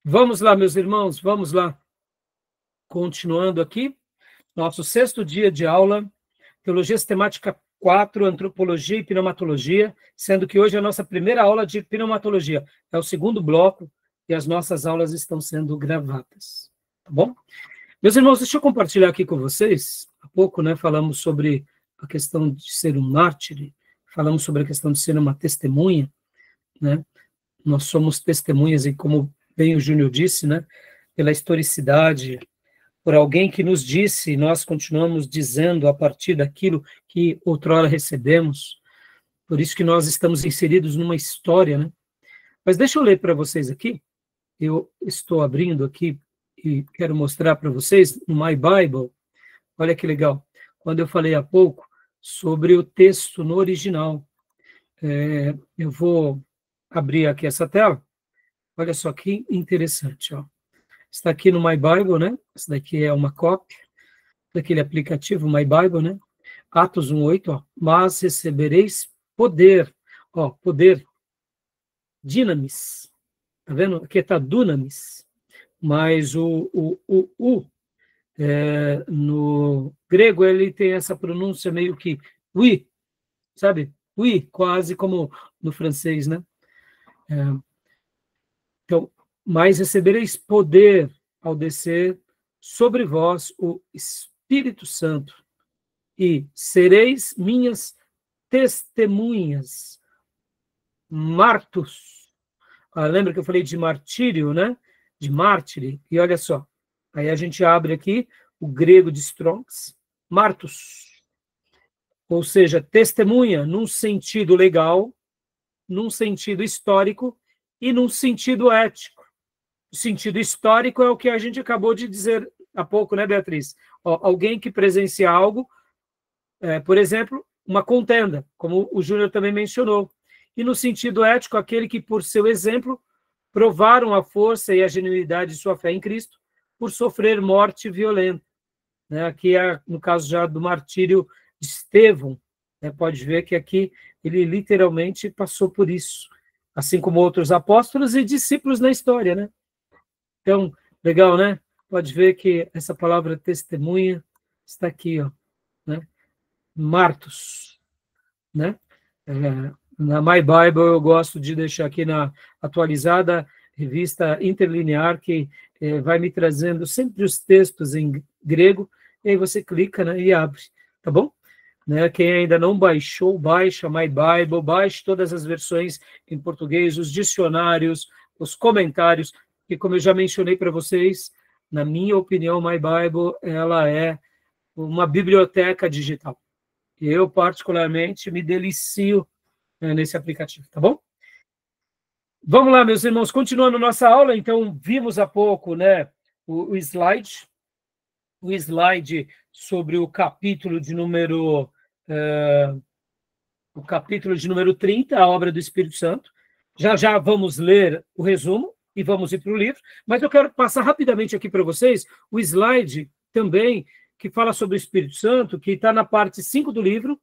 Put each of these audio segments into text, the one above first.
Vamos lá, meus irmãos, vamos lá. Continuando aqui, nosso 6º dia de aula, Teologia Sistemática 4, Antropologia e Pneumatologia, sendo que hoje é a nossa primeira aula de pneumatologia. É o 2º bloco e as nossas aulas estão sendo gravadas. Tá bom? Meus irmãos, deixa eu compartilhar aqui com vocês. Há pouco, né, falamos sobre a questão de ser um mártir, falamos sobre a questão de ser uma testemunha, né? Nós somos testemunhas e, como bem o Júnior disse, né, pela historicidade, por alguém que nos disse, e nós continuamos dizendo a partir daquilo que outrora recebemos, por isso que nós estamos inseridos numa história, né? Mas deixa eu ler para vocês aqui, eu estou abrindo aqui e quero mostrar para vocês no My Bible, olha que legal, quando eu falei há pouco sobre o texto no original, eu vou abrir aqui essa tela, olha só que interessante, ó. Está aqui no My Bible, né? Essa daqui é uma cópia daquele aplicativo My Bible, né? Atos 1:8, ó. Mas recebereis poder, ó, poder, dinamis. Tá vendo? Aqui está dunamis. Mas no grego ele tem essa pronúncia meio que oui, sabe? Oui, quase como no francês, né? Então, mas recebereis poder ao descer sobre vós o Espírito Santo, e sereis minhas testemunhas, martos. Lembra que eu falei de martírio, né? De mártire. E olha só, aí a gente abre aqui o grego de Strongs, martos, ou seja, testemunha num sentido legal, num sentido histórico e num sentido ético. O sentido histórico é o que a gente acabou de dizer há pouco, né, Beatriz? Alguém que presencia algo, por exemplo, uma contenda, como o Júnior também mencionou. E no sentido ético, aquele que, por seu exemplo, provaram a força e a genuinidade de sua fé em Cristo por sofrer morte violenta. Né? Aqui é, no caso já do martírio de Estevão, né? Pode ver que aqui ele literalmente passou por isso, assim como outros apóstolos e discípulos na história, né? Então, legal, né? Pode ver que essa palavra testemunha está aqui, ó, né? Martos, né? Na My Bible eu gosto de deixar aqui na atualizada revista interlinear, que vai me trazendo sempre os textos em grego, e aí você clica, né, e abre, tá bom? Né? Quem ainda não baixou, baixa My Bible, baixe todas as versões em português, os dicionários, os comentários, que, como eu já mencionei para vocês, na minha opinião, My Bible, ela é uma biblioteca digital. Eu, particularmente, me delicio nesse aplicativo, tá bom? Vamos lá, meus irmãos, continuando nossa aula, então, vimos há pouco, né, o slide sobre o capítulo de número 30, a obra do Espírito Santo. Já vamos ler o resumo e vamos ir para o livro, mas eu quero passar rapidamente aqui para vocês o slide também que fala sobre o Espírito Santo, que está na parte 5 do livro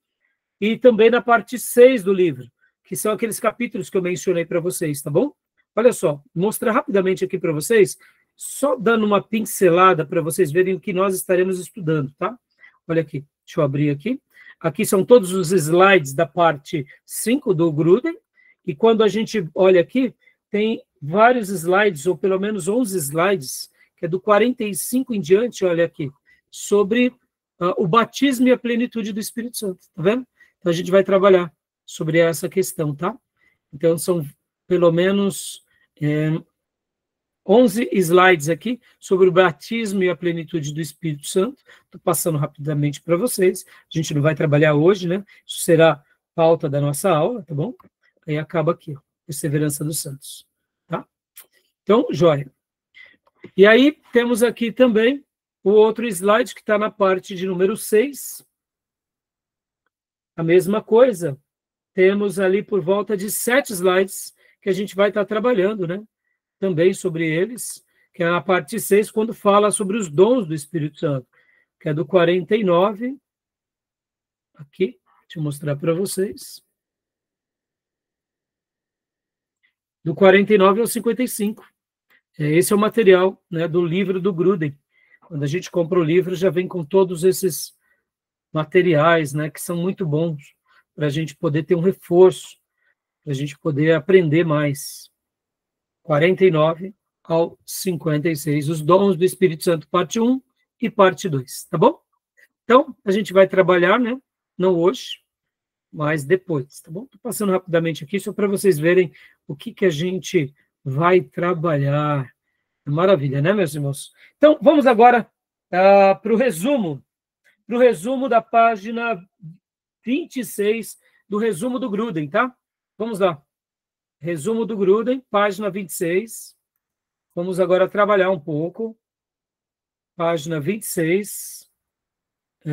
e também na parte 6 do livro, que são aqueles capítulos que eu mencionei para vocês, tá bom? Olha só, mostrar rapidamente aqui para vocês, só dando uma pincelada para vocês verem o que nós estaremos estudando, tá? Olha aqui, deixa eu abrir aqui. Aqui são todos os slides da parte 5 do Gruden, e quando a gente olha aqui, tem vários slides, ou pelo menos 11 slides, que é do 45 em diante, olha aqui, sobre o batismo e a plenitude do Espírito Santo, tá vendo? Então, a gente vai trabalhar sobre essa questão, tá? Então, são pelo menos 11 slides aqui sobre o batismo e a plenitude do Espírito Santo. Estou passando rapidamente para vocês. A gente não vai trabalhar hoje, né? Isso será pauta da nossa aula, tá bom? Aí acaba aqui, ó, Perseverança dos Santos, tá? Então, joia. E aí, temos aqui também o outro slide que está na parte de número 6. A mesma coisa, temos ali por volta de 7 slides que a gente vai estar trabalhando, né? Também sobre eles, que é a parte 6, quando fala sobre os dons do Espírito Santo, que é do 49, aqui, deixa eu mostrar para vocês, do 49 ao 55. Esse é o material, né, do livro do Gruden. Quando a gente compra o livro, já vem com todos esses materiais, né, que são muito bons para a gente poder ter um reforço, para a gente poder aprender mais. 49 ao 56, os dons do Espírito Santo, parte 1 e parte 2, tá bom? Então, a gente vai trabalhar, né? Não hoje, mas depois, tá bom? Estou passando rapidamente aqui, só para vocês verem o que a gente vai trabalhar. Maravilha, né, meus irmãos? Então, vamos agora para o resumo da página 26 do resumo do Gruden, tá? Vamos lá. Resumo do Gruden, página 26. Vamos agora trabalhar um pouco. Página 26,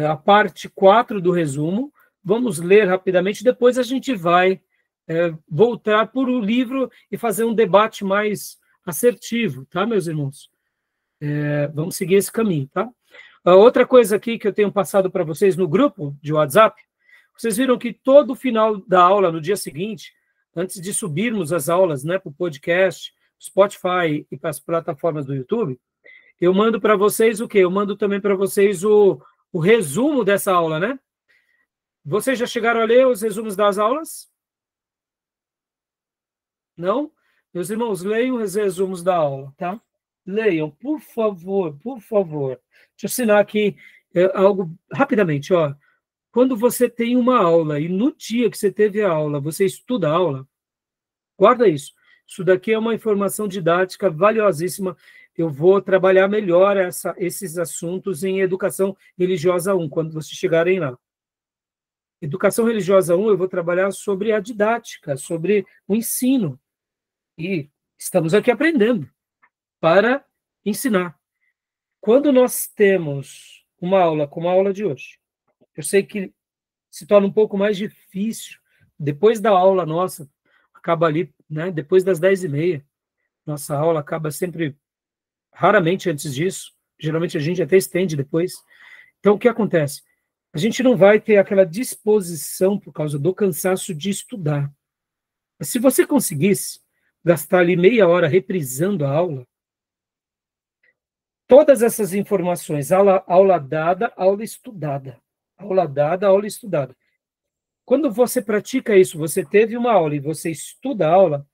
a parte 4 do resumo. Vamos ler rapidamente, depois a gente vai voltar para o livro e fazer um debate mais assertivo, tá, meus irmãos? Vamos seguir esse caminho, tá? Outra coisa aqui que eu tenho passado para vocês no grupo de WhatsApp, vocês viram que todo final da aula, no dia seguinte, antes de subirmos as aulas, né, para o podcast, Spotify e para as plataformas do YouTube, eu mando para vocês o quê? Eu mando também para vocês o resumo dessa aula, né? Vocês já chegaram a ler os resumos das aulas? Não? Meus irmãos, leiam os resumos da aula, tá? Leiam, por favor, por favor. Deixa eu assinar aqui algo rapidamente, ó. Quando você tem uma aula e no dia que você teve a aula, você estuda a aula, guarda isso. Isso daqui é uma informação didática valiosíssima. Eu vou trabalhar melhor esses assuntos em Educação Religiosa 1, quando vocês chegarem lá. Educação Religiosa 1, eu vou trabalhar sobre a didática, sobre o ensino. E estamos aqui aprendendo para ensinar. Quando nós temos uma aula como a aula de hoje, eu sei que se torna um pouco mais difícil. Depois da aula nossa, acaba ali, né, depois das 10h30, nossa aula acaba sempre, raramente antes disso, geralmente a gente até estende depois. Então, o que acontece? A gente não vai ter aquela disposição, por causa do cansaço, de estudar. Mas se você conseguisse gastar ali meia hora reprisando a aula, todas essas informações, aula dada, aula estudada. Aula dada, aula estudada. Quando você pratica isso, você teve uma aula e você estuda a aula,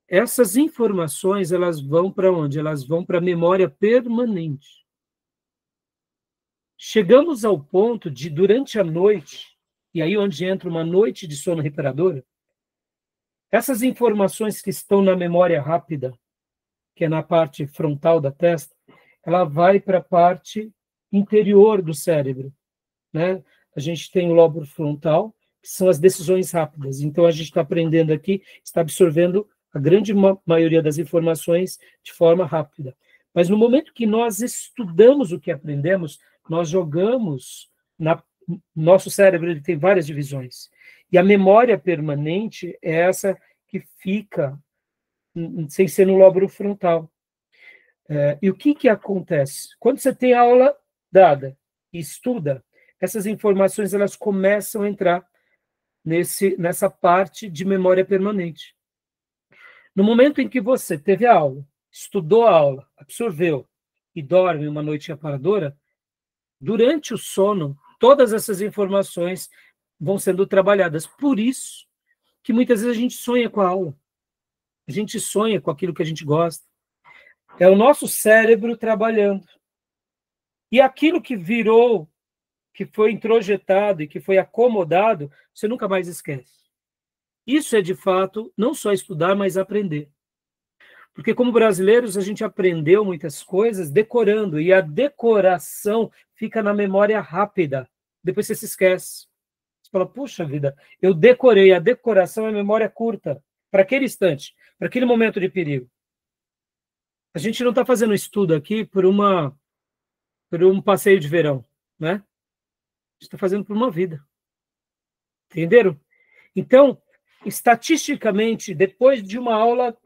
essas informações, elas vão para onde? Elas vão para a memória permanente. Chegamos ao ponto de, durante a noite, e aí onde entra uma noite de sono reparadora, essas informações que estão na memória rápida, que é na parte frontal da testa, ela vai para a parte interior do cérebro, né? A gente tem o lóbulo frontal, que são as decisões rápidas. Então, a gente está aprendendo aqui, está absorvendo a grande maioria das informações de forma rápida. Mas no momento que nós estudamos o que aprendemos, nós jogamos, nosso cérebro ele tem várias divisões. E a memória permanente é essa que fica sem ser no lóbulo frontal. E o que acontece? Quando você tem aula dada e estuda, essas informações elas começam a entrar nessa parte de memória permanente. No momento em que você teve a aula, estudou a aula, absorveu e dorme uma noite reparadora, durante o sono, todas essas informações vão sendo trabalhadas. Por isso que muitas vezes a gente sonha com a aula. A gente sonha com aquilo que a gente gosta. É o nosso cérebro trabalhando. E aquilo que virou, que foi introjetado e que foi acomodado, você nunca mais esquece. Isso é, de fato, não só estudar, mas aprender. Porque, como brasileiros, a gente aprendeu muitas coisas decorando, e a decoração fica na memória rápida. Depois você se esquece. Você fala, puxa vida, eu decorei. A decoração é memória curta, para aquele instante, para aquele momento de perigo. A gente não está fazendo estudo aqui por um passeio de verão, né? A gente está fazendo por uma vida. Entenderam? Então, estatisticamente, depois de uma aula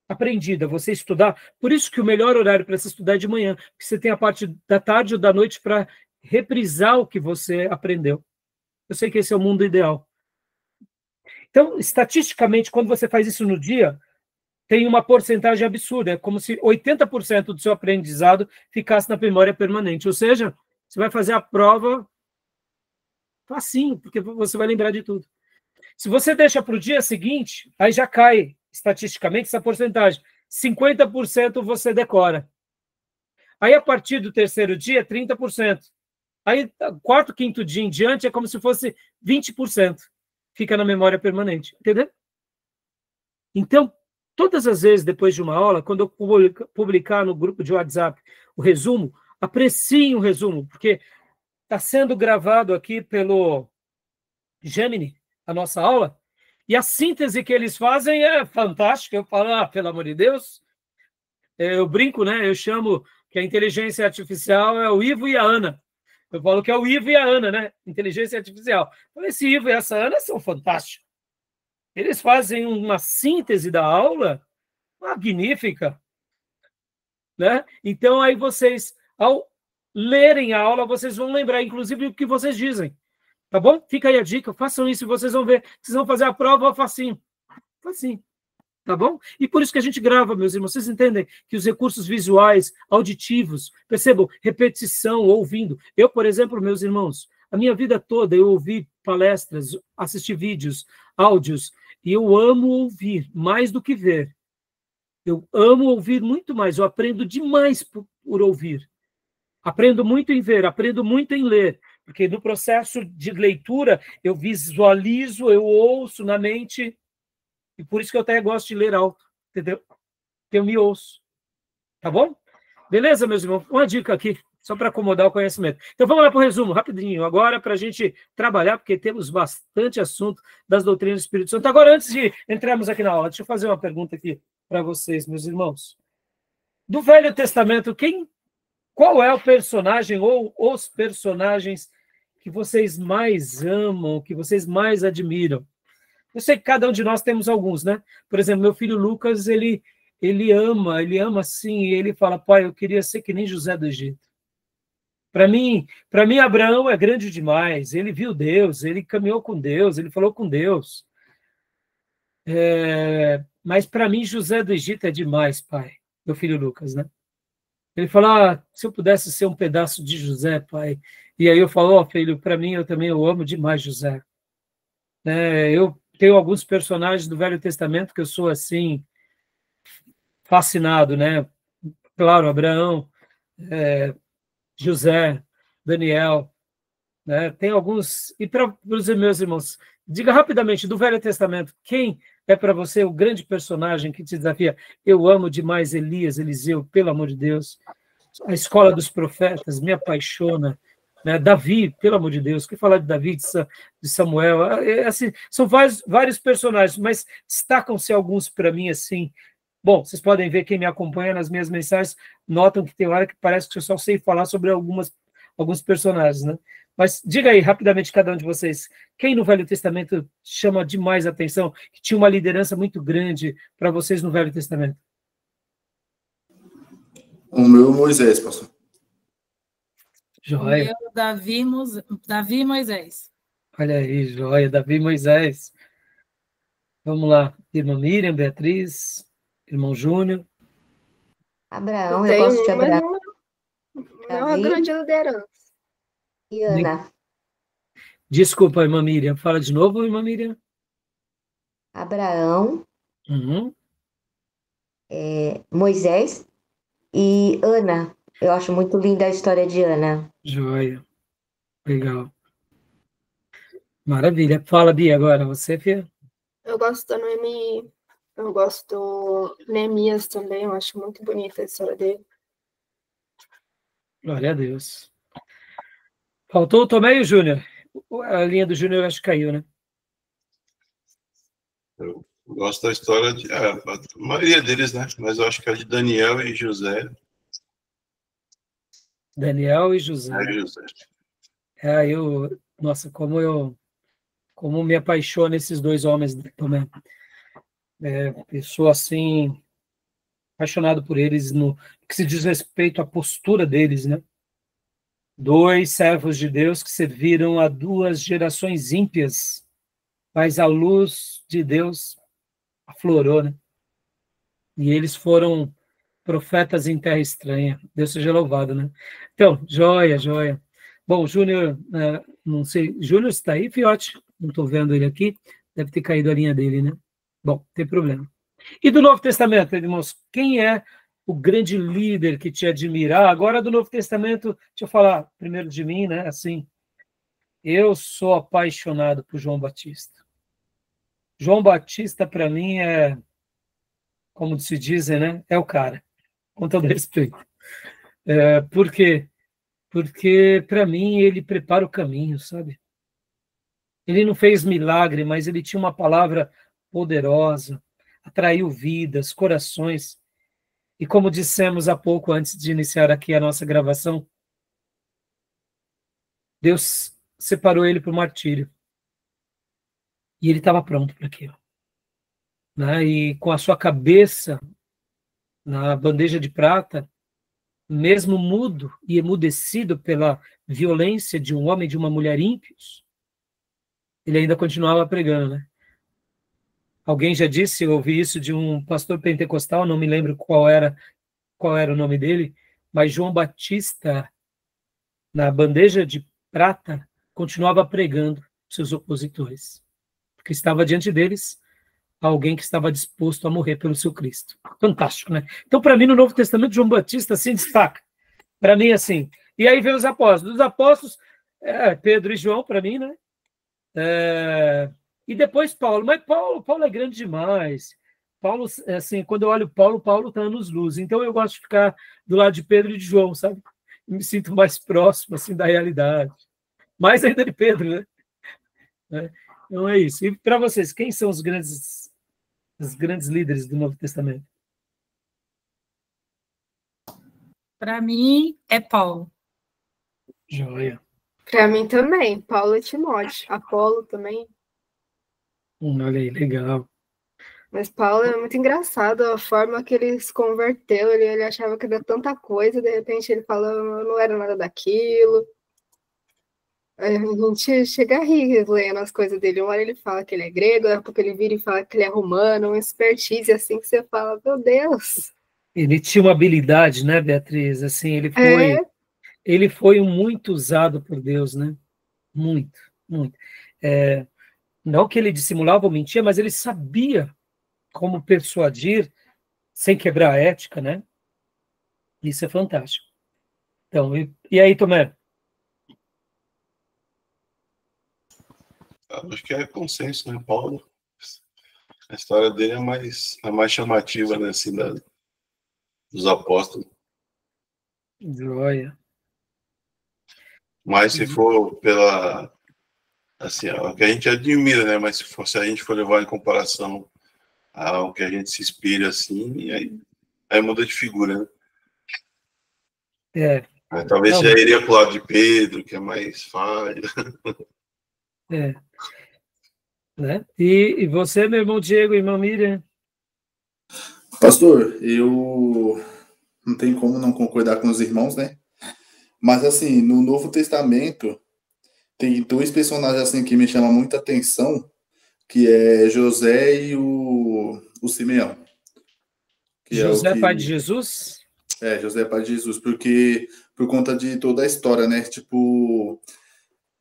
aprendida, você estudar, por isso que o melhor horário para se estudar é de manhã, porque você tem a parte da tarde ou da noite para reprisar o que você aprendeu. Eu sei que esse é o mundo ideal. Então, estatisticamente, quando você faz isso no dia, tem uma porcentagem absurda, é como se 80% do seu aprendizado ficasse na memória permanente, ou seja, você vai fazer a prova facinho, porque você vai lembrar de tudo. Se você deixa para o dia seguinte, aí já cai, estatisticamente, essa porcentagem. 50% você decora. Aí, a partir do terceiro dia, 30%. Aí, quarto, quinto dia em diante, é como se fosse 20%. Fica na memória permanente. Entendeu? Então, todas as vezes, depois de uma aula, quando eu publicar no grupo de WhatsApp o resumo, apreciem o resumo, porque está sendo gravado aqui pelo Gemini, a nossa aula, e a síntese que eles fazem é fantástica. Eu falo, pelo amor de Deus, eu brinco, né? Eu chamo que a inteligência artificial é o Ivo e a Ana. Eu falo que é o Ivo e a Ana, né? Inteligência artificial. Então, esse Ivo e essa Ana são fantásticos. Eles fazem uma síntese da aula magnífica, né? Então, aí vocês, ao lerem a aula, vocês vão lembrar, inclusive, o que vocês dizem. Tá bom? Fica aí a dica, façam isso e vocês vão ver. Vocês vão fazer a prova facinho. Facinho. Tá bom? E por isso que a gente grava, meus irmãos. Vocês entendem que os recursos visuais, auditivos, percebam, repetição, ouvindo. Eu, por exemplo, meus irmãos, a minha vida toda eu ouvi palestras, assisti vídeos, áudios, e eu amo ouvir mais do que ver. Eu amo ouvir muito mais, eu aprendo demais por ouvir. Aprendo muito em ver, aprendo muito em ler, porque no processo de leitura eu visualizo, eu ouço na mente, e por isso que eu até gosto de ler alto, entendeu? Porque eu me ouço, tá bom? Beleza, meus irmãos? Uma dica aqui, só para acomodar o conhecimento. Então vamos lá para o resumo, rapidinho, agora para a gente trabalhar, porque temos bastante assunto das doutrinas do Espírito Santo. Agora, antes de entrarmos aqui na aula, deixa eu fazer uma pergunta aqui para vocês, meus irmãos. Do Velho Testamento, qual é o personagem ou os personagens que vocês mais amam, que vocês mais admiram? Eu sei que cada um de nós temos alguns, né? Por exemplo, meu filho Lucas, ele ama assim, e ele fala, pai, eu queria ser que nem José do Egito. Para mim, Abraão é grande demais. Ele viu Deus, ele caminhou com Deus, ele falou com Deus. Mas para mim, José do Egito é demais, pai. Meu filho Lucas, né? Ele fala, se eu pudesse ser um pedaço de José, pai. E aí eu falo, filho, para mim, eu amo demais José. Eu tenho alguns personagens do Velho Testamento que eu sou, assim, fascinado, né? Claro, Abraão, José, Daniel, né? Tem alguns... E para os meus irmãos, diga rapidamente, do Velho Testamento, quem é para você o grande personagem que te desafia? Eu amo demais Elias, Eliseu, pelo amor de Deus. A escola dos profetas me apaixona, né? Davi, pelo amor de Deus, o que falar de Davi, de Samuel? Assim, são vários personagens, mas destacam-se alguns para mim, assim. Bom, vocês podem ver, quem me acompanha nas minhas mensagens, notam que tem hora que parece que eu só sei falar sobre alguns personagens, né? Mas diga aí, rapidamente, cada um de vocês, quem no Velho Testamento chama demais a atenção, que tinha uma liderança muito grande para vocês no Velho Testamento? O meu Moisés, pastor. Joia. O meu, Davi e Moisés. Olha aí, joia, Davi e Moisés. Vamos lá, irmã Miriam, Beatriz, irmão Júnior. Abraão, eu gosto de Abraão. Não é uma grande liderança. E Ana. Desculpa, irmã Miriam. Fala de novo, irmã Miriam. Abraão, Uhum. Moisés e Ana. Eu acho muito linda a história de Ana. Joia. Legal. Maravilha. Fala, Bia, agora. Você, filha? Eu gosto da Noemi, eu gosto do Neemias também, eu acho muito bonita a história dele. Glória a Deus. Faltou o Tomé e o Júnior. A linha do Júnior, eu acho que caiu, né? Eu gosto da história a maioria deles, né? Mas eu acho que a de Daniel e José. Daniel e José. José. Nossa, como me apaixono esses dois homens também. Eu sou, assim, apaixonado por eles no que se diz respeito à postura deles, né? Dois servos de Deus que serviram a duas gerações ímpias, mas a luz de Deus aflorou, né? E eles foram profetas em terra estranha. Deus seja louvado, né? Então, joia, joia. Bom, Júnior, não sei, Júnior está aí, Fiote? Não estou vendo ele aqui. Deve ter caído a linha dele, né? Bom, não tem problema. E do Novo Testamento, irmãos, quem é o grande líder que te admira? Agora do Novo Testamento, deixa eu falar primeiro de mim, né? Assim, eu sou apaixonado por João Batista. João Batista, para mim, como se dizem, né? É o cara, com todo respeito. Por quê? Porque, para mim, ele prepara o caminho, sabe? Ele não fez milagre, mas ele tinha uma palavra poderosa, atraiu vidas, corações. E como dissemos há pouco, antes de iniciar aqui a nossa gravação, Deus separou ele para o martírio. E ele estava pronto para aquilo. Né? E com a sua cabeça na bandeja de prata, mesmo mudo e emudecido pela violência de um homem e de uma mulher ímpios, ele ainda continuava pregando, né? Alguém já disse, eu ouvi isso de um pastor pentecostal, não me lembro qual era o nome dele, mas João Batista, na bandeja de prata, continuava pregando seus opositores, porque estava diante deles alguém que estava disposto a morrer pelo seu Cristo. Fantástico, né? Então, para mim, no Novo Testamento, João Batista se destaca. Para mim, assim. E aí vem os apóstolos. Os apóstolos, Pedro e João, para mim, né? E depois Paulo. Mas Paulo é grande demais. Paulo, assim, quando eu olho Paulo está anos-luz. Então, eu gosto de ficar do lado de Pedro e de João, sabe? Eu me sinto mais próximo, assim, da realidade. Mais ainda de Pedro, né? Então, é isso. E para vocês, quem são os grandes líderes do Novo Testamento? Para mim, é Paulo. Joia. Para mim também, Paulo e Timóteo. Apolo também. Olha aí, legal. Mas Paulo é muito engraçado a forma que ele se converteu. Ele achava que era tanta coisa, de repente ele fala, eu não era nada daquilo. A gente chega a rir lendo as coisas dele. Uma hora ele fala que ele é grego, daqui a pouco ele vira e fala que ele é romano, uma expertise assim que você fala, meu Deus. Ele tinha uma habilidade, né, Beatriz? Assim, ele foi muito usado por Deus, né? Muito, muito. Não que ele dissimulava ou mentia, mas ele sabia como persuadir sem quebrar a ética, né? Isso é fantástico. Então, e aí, Tomé? Acho que é consenso, né, Paulo? A história dele é mais chamativa, né, assim, dos apóstolos. Joia. Mas se for pela... Assim, é o que a gente admira, né? Mas se a gente for levar em comparação ao que a gente se inspira, assim, aí muda de figura, né? Talvez já iria pro lado de Pedro, que é mais falho. Né? E você, meu irmão Diego, irmã Miriam? Pastor, eu não tenho como não concordar com os irmãos, né? Mas, assim, no Novo Testamento, tem dois personagens, assim, que me chamam muita atenção, que é José e o Simeão. José, pai de Jesus? José, pai de Jesus, porque por conta de toda a história, né? Tipo,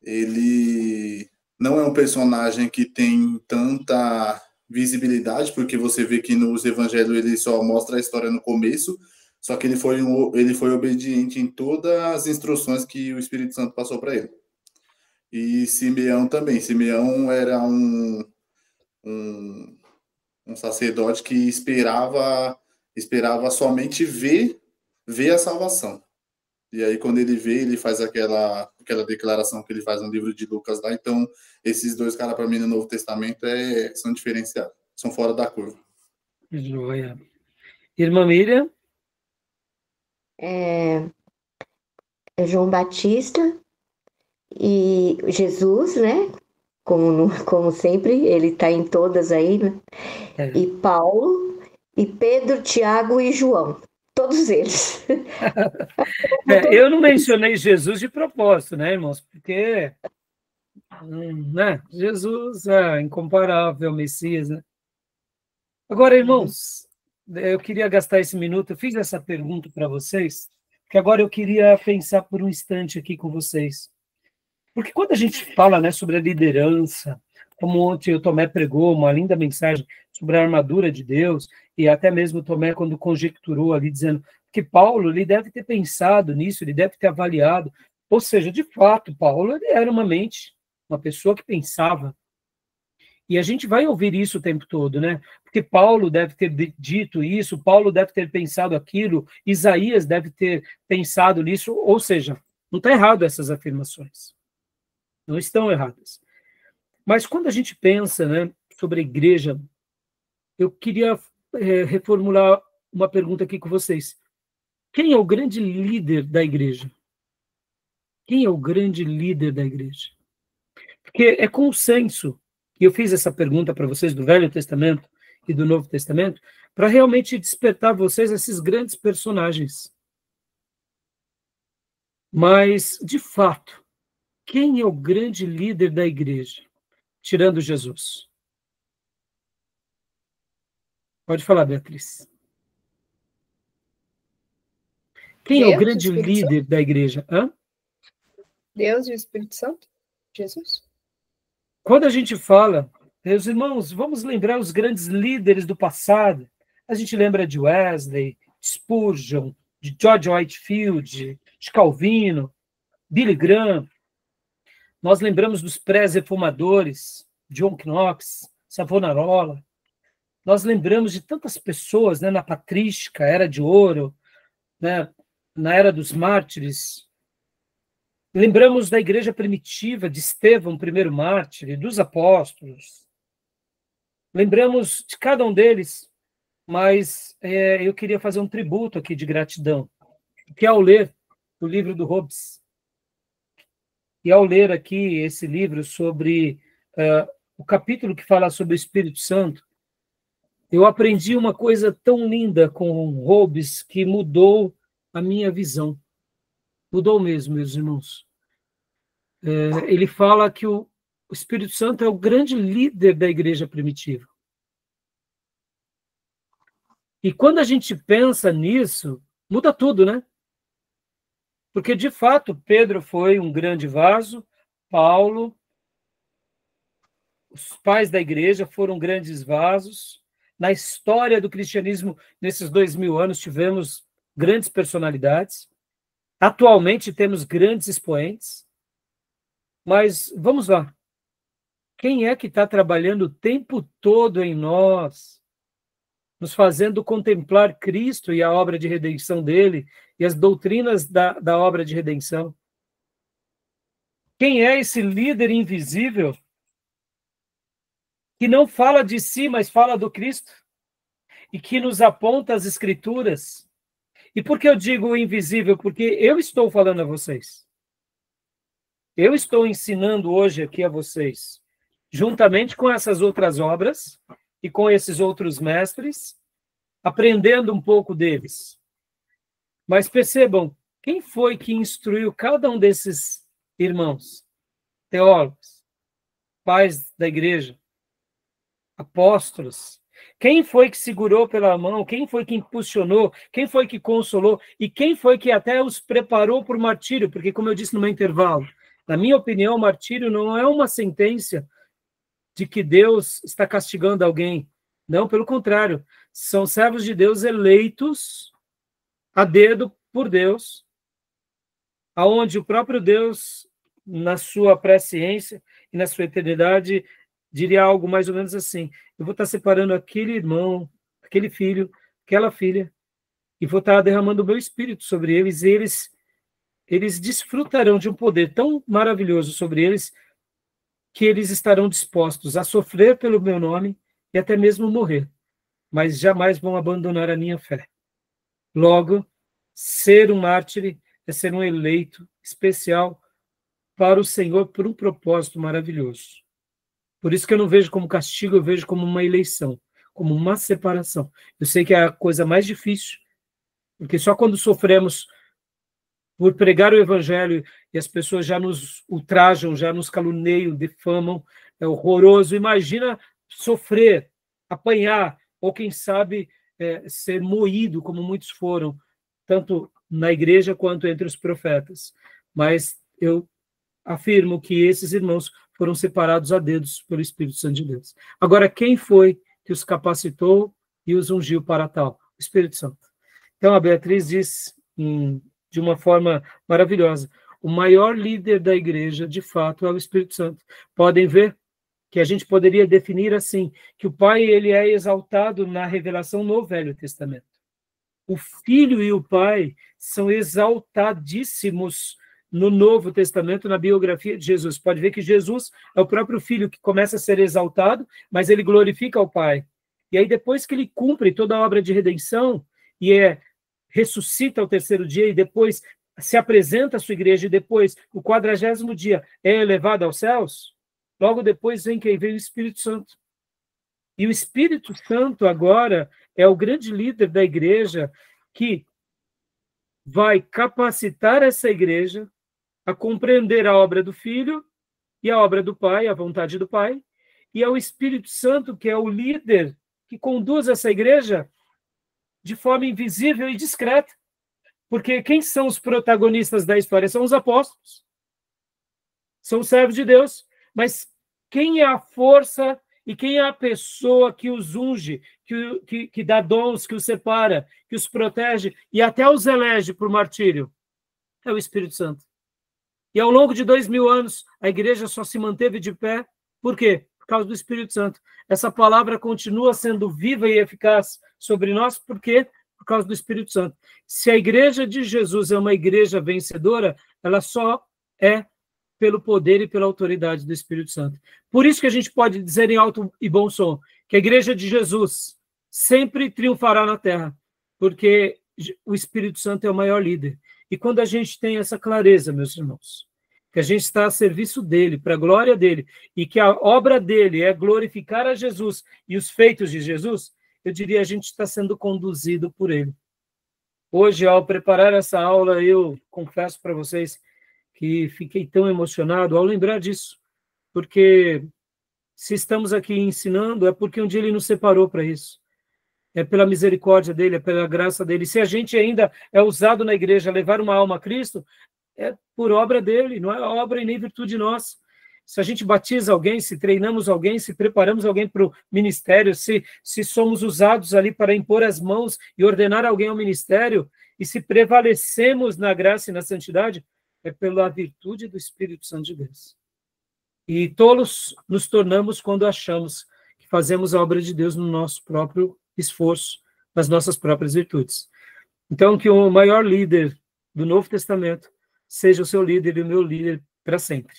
ele não é um personagem que tem tanta visibilidade, porque você vê que nos evangelhos ele só mostra a história no começo, só que ele foi obediente em todas as instruções que o Espírito Santo passou para ele. E Simeão também. Simeão era um sacerdote que esperava somente ver a salvação. E aí, quando ele vê, ele faz aquela declaração que ele faz no livro de Lucas lá. Então, esses dois caras, para mim, no Novo Testamento, são diferenciados. São fora da curva. Joia. Irmã Miriam? É João Batista e Jesus, né? Como sempre, ele está em todas aí, né? E Paulo, e Pedro, Tiago e João. Todos eles. Eu não mencionei Jesus de propósito, né, irmãos? Porque né, Jesus é incomparável, Messias, né? Agora, irmãos, eu queria gastar esse minuto, eu fiz essa pergunta para vocês, que agora eu queria pensar por um instante aqui com vocês. Porque quando a gente fala, né, sobre a liderança, como ontem o Tomé pregou uma linda mensagem sobre a armadura de Deus, e até mesmo o Tomé, quando conjecturou ali, dizendo que Paulo ele deve ter pensado nisso, ele deve ter avaliado. Ou seja, de fato, Paulo ele era uma mente, uma pessoa que pensava. E a gente vai ouvir isso o tempo todo, né? Porque Paulo deve ter dito isso, Paulo deve ter pensado aquilo, Isaías deve ter pensado nisso, ou seja, não está errado essas afirmações. Não estão erradas. Mas quando a gente pensa, né, sobre a igreja, eu queria reformular uma pergunta aqui com vocês. Quem é o grande líder da igreja? Quem é o grande líder da igreja? Porque é consenso, e eu fiz essa pergunta para vocês do Velho Testamento e do Novo Testamento, para realmente despertar vocês esses grandes personagens. Mas, de fato, quem é o grande líder da igreja? Tirando Jesus. Pode falar, Beatriz. Quem é o grande líder da igreja? Hã? Deus e o Espírito Santo? Jesus? Quando a gente fala, meus irmãos, vamos lembrar os grandes líderes do passado. A gente lembra de Wesley, de Spurgeon, de George Whitefield, de Calvino, Billy Graham. Nós lembramos dos pré-reformadores, John Knox, Savonarola. Nós lembramos de tantas pessoas, né, na patrística, Era de Ouro, né, na Era dos Mártires. Lembramos da igreja primitiva, de Estevão, primeiro mártir, dos apóstolos. Lembramos de cada um deles, mas eu queria fazer um tributo aqui de gratidão, que ao ler o livro do Hobbes, e ao ler aqui esse livro sobre o capítulo que fala sobre o Espírito Santo, eu aprendi uma coisa tão linda com Hobbes que mudou a minha visão. Mudou mesmo, meus irmãos. Ele fala que o Espírito Santo é o grande líder da igreja primitiva. E quando a gente pensa nisso, muda tudo, né? Porque, de fato, Pedro foi um grande vaso, Paulo, os pais da igreja foram grandes vasos. Na história do cristianismo, nesses 2000 anos, tivemos grandes personalidades. Atualmente, temos grandes expoentes. Mas, vamos lá. Quem é que está trabalhando o tempo todo em nós, nos fazendo contemplar Cristo e a obra de redenção dele, e as doutrinas da obra de redenção? Quem é esse líder invisível que não fala de si, mas fala do Cristo, e que nos aponta as Escrituras? E por que eu digo invisível? Porque eu estou falando a vocês. Eu estou ensinando hoje aqui a vocês, juntamente com essas outras obras e com esses outros mestres, aprendendo um pouco deles. Mas percebam, quem foi que instruiu cada um desses irmãos? Teólogos, pais da igreja, apóstolos. Quem foi que segurou pela mão? Quem foi que impulsionou? Quem foi que consolou? E quem foi que até os preparou para o martírio? Porque, como eu disse no meu intervalo, na minha opinião, o martírio não é uma sentença de que Deus está castigando alguém. Não, pelo contrário. São servos de Deus eleitos a dedo por Deus, aonde o próprio Deus, na sua presciência e na sua eternidade, diria algo mais ou menos assim: eu vou estar separando aquele irmão, aquele filho, aquela filha, e vou estar derramando o meu espírito sobre eles, e eles desfrutarão de um poder tão maravilhoso sobre eles, que eles estarão dispostos a sofrer pelo meu nome e até mesmo morrer, mas jamais vão abandonar a minha fé. Logo, ser um mártir é ser um eleito especial para o Senhor por um propósito maravilhoso. Por isso que eu não vejo como castigo, eu vejo como uma eleição, como uma separação. Eu sei que é a coisa mais difícil, porque só quando sofremos por pregar o evangelho e as pessoas já nos ultrajam, já nos caluniam, difamam, é horroroso. Imagina sofrer, apanhar, ou quem sabe ser moído, como muitos foram, tanto na igreja quanto entre os profetas. Mas eu afirmo que esses irmãos foram separados a dedos pelo Espírito Santo de Deus. Agora, quem foi que os capacitou e os ungiu para tal? O Espírito Santo. Então, a Beatriz diz de uma forma maravilhosa, o maior líder da igreja, de fato, é o Espírito Santo. Podem ver que a gente poderia definir assim, que o Pai ele é exaltado na revelação no Velho Testamento. O Filho e o Pai são exaltadíssimos no Novo Testamento, na biografia de Jesus. Pode ver que Jesus é o próprio Filho que começa a ser exaltado, mas ele glorifica o Pai. E aí, depois que ele cumpre toda a obra de redenção, e ressuscita ao terceiro dia, e depois se apresenta à sua igreja, e depois, o 40º dia, é elevado aos céus, logo depois vem quem? Vem o Espírito Santo. E o Espírito Santo agora é o grande líder da igreja que vai capacitar essa igreja a compreender a obra do Filho e a obra do Pai, a vontade do Pai, e é o Espírito Santo que é o líder que conduz essa igreja de forma invisível e discreta. Porque quem são os protagonistas da história? São os apóstolos. São os servos de Deus. Mas quem é a força e quem é a pessoa que os unge, que dá dons, que os separa, que os protege e até os elege para o martírio? É o Espírito Santo. E ao longo de 2000 anos, a igreja só se manteve de pé. Por quê? Por causa do Espírito Santo. Essa palavra continua sendo viva e eficaz sobre nós, por quê? Por causa do Espírito Santo. Se a igreja de Jesus é uma igreja vencedora, ela só é pelo poder e pela autoridade do Espírito Santo. Por isso que a gente pode dizer em alto e bom som que a igreja de Jesus sempre triunfará na terra, porque o Espírito Santo é o maior líder. E quando a gente tem essa clareza, meus irmãos, que a gente está a serviço dele, para a glória dele, e que a obra dele é glorificar a Jesus e os feitos de Jesus, eu diria, a gente está sendo conduzido por ele. Hoje, ao preparar essa aula, eu confesso para vocês que fiquei tão emocionado ao lembrar disso, porque se estamos aqui ensinando, é porque um dia ele nos separou para isso. É pela misericórdia dele, é pela graça dele. Se a gente ainda é usado na igreja a levar uma alma a Cristo, é por obra dele, não é obra e nem virtude nossa. Se a gente batiza alguém, se treinamos alguém, se preparamos alguém para o ministério, se somos usados ali para impor as mãos e ordenar alguém ao ministério, e se prevalecemos na graça e na santidade, é pela virtude do Espírito Santo de Deus. E tolos nos tornamos quando achamos que fazemos a obra de Deus no nosso próprio esforço, nas nossas próprias virtudes. Então, que o maior líder do Novo Testamento seja o seu líder e o meu líder para sempre.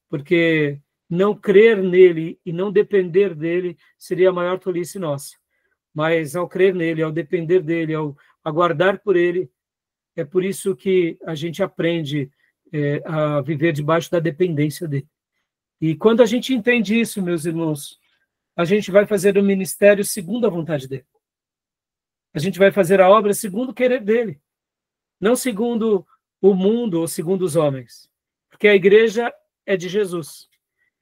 Porque não crer nele e não depender dele seria a maior tolice nossa. Mas ao crer nele, ao depender dele, ao aguardar por ele, é por isso que a gente aprende a viver debaixo da dependência dele. E quando a gente entende isso, meus irmãos, a gente vai fazer o ministério segundo a vontade dele. A gente vai fazer a obra segundo o querer dele, não segundo o mundo ou segundo os homens. Porque a igreja é de Jesus.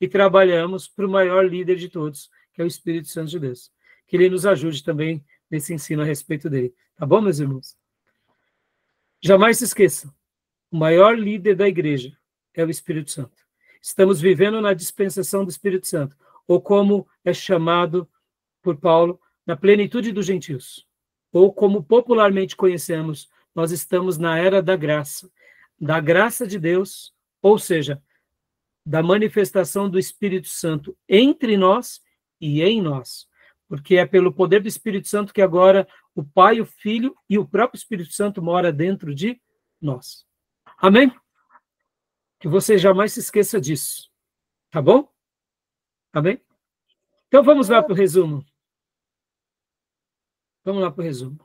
E trabalhamos para o maior líder de todos, que é o Espírito Santo de Deus. Que ele nos ajude também nesse ensino a respeito dele. Tá bom, meus irmãos? Jamais se esqueçam. O maior líder da igreja é o Espírito Santo. Estamos vivendo na dispensação do Espírito Santo, ou como é chamado por Paulo, na plenitude dos gentios. Ou como popularmente conhecemos, nós estamos na era da graça de Deus, ou seja, da manifestação do Espírito Santo entre nós e em nós. Porque é pelo poder do Espírito Santo que agora o Pai, o Filho e o próprio Espírito Santo mora dentro de nós. Amém? Que você jamais se esqueça disso. Tá bom? Amém? Então vamos lá para o resumo. Vamos lá para o resumo.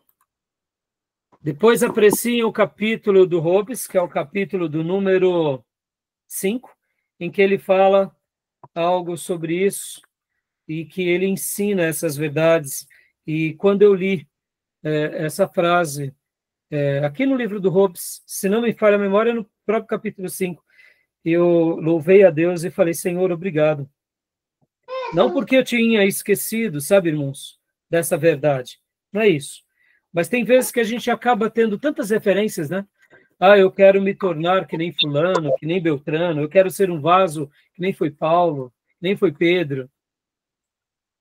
Depois apreciem o capítulo do Hobbes, que é o capítulo do número 5, em que ele fala algo sobre isso e que ele ensina essas verdades. E quando eu li essa frase, aqui no livro do Hobbes, se não me falha a memória, no próprio capítulo 5, eu louvei a Deus e falei, Senhor, obrigado. Não porque eu tinha esquecido, sabe, irmãos, dessa verdade. não é isso. Mas tem vezes que a gente acaba tendo tantas referências, né? Ah, eu quero me tornar que nem fulano, que nem Beltrano, eu quero ser um vaso que nem foi Paulo, que nem foi Pedro.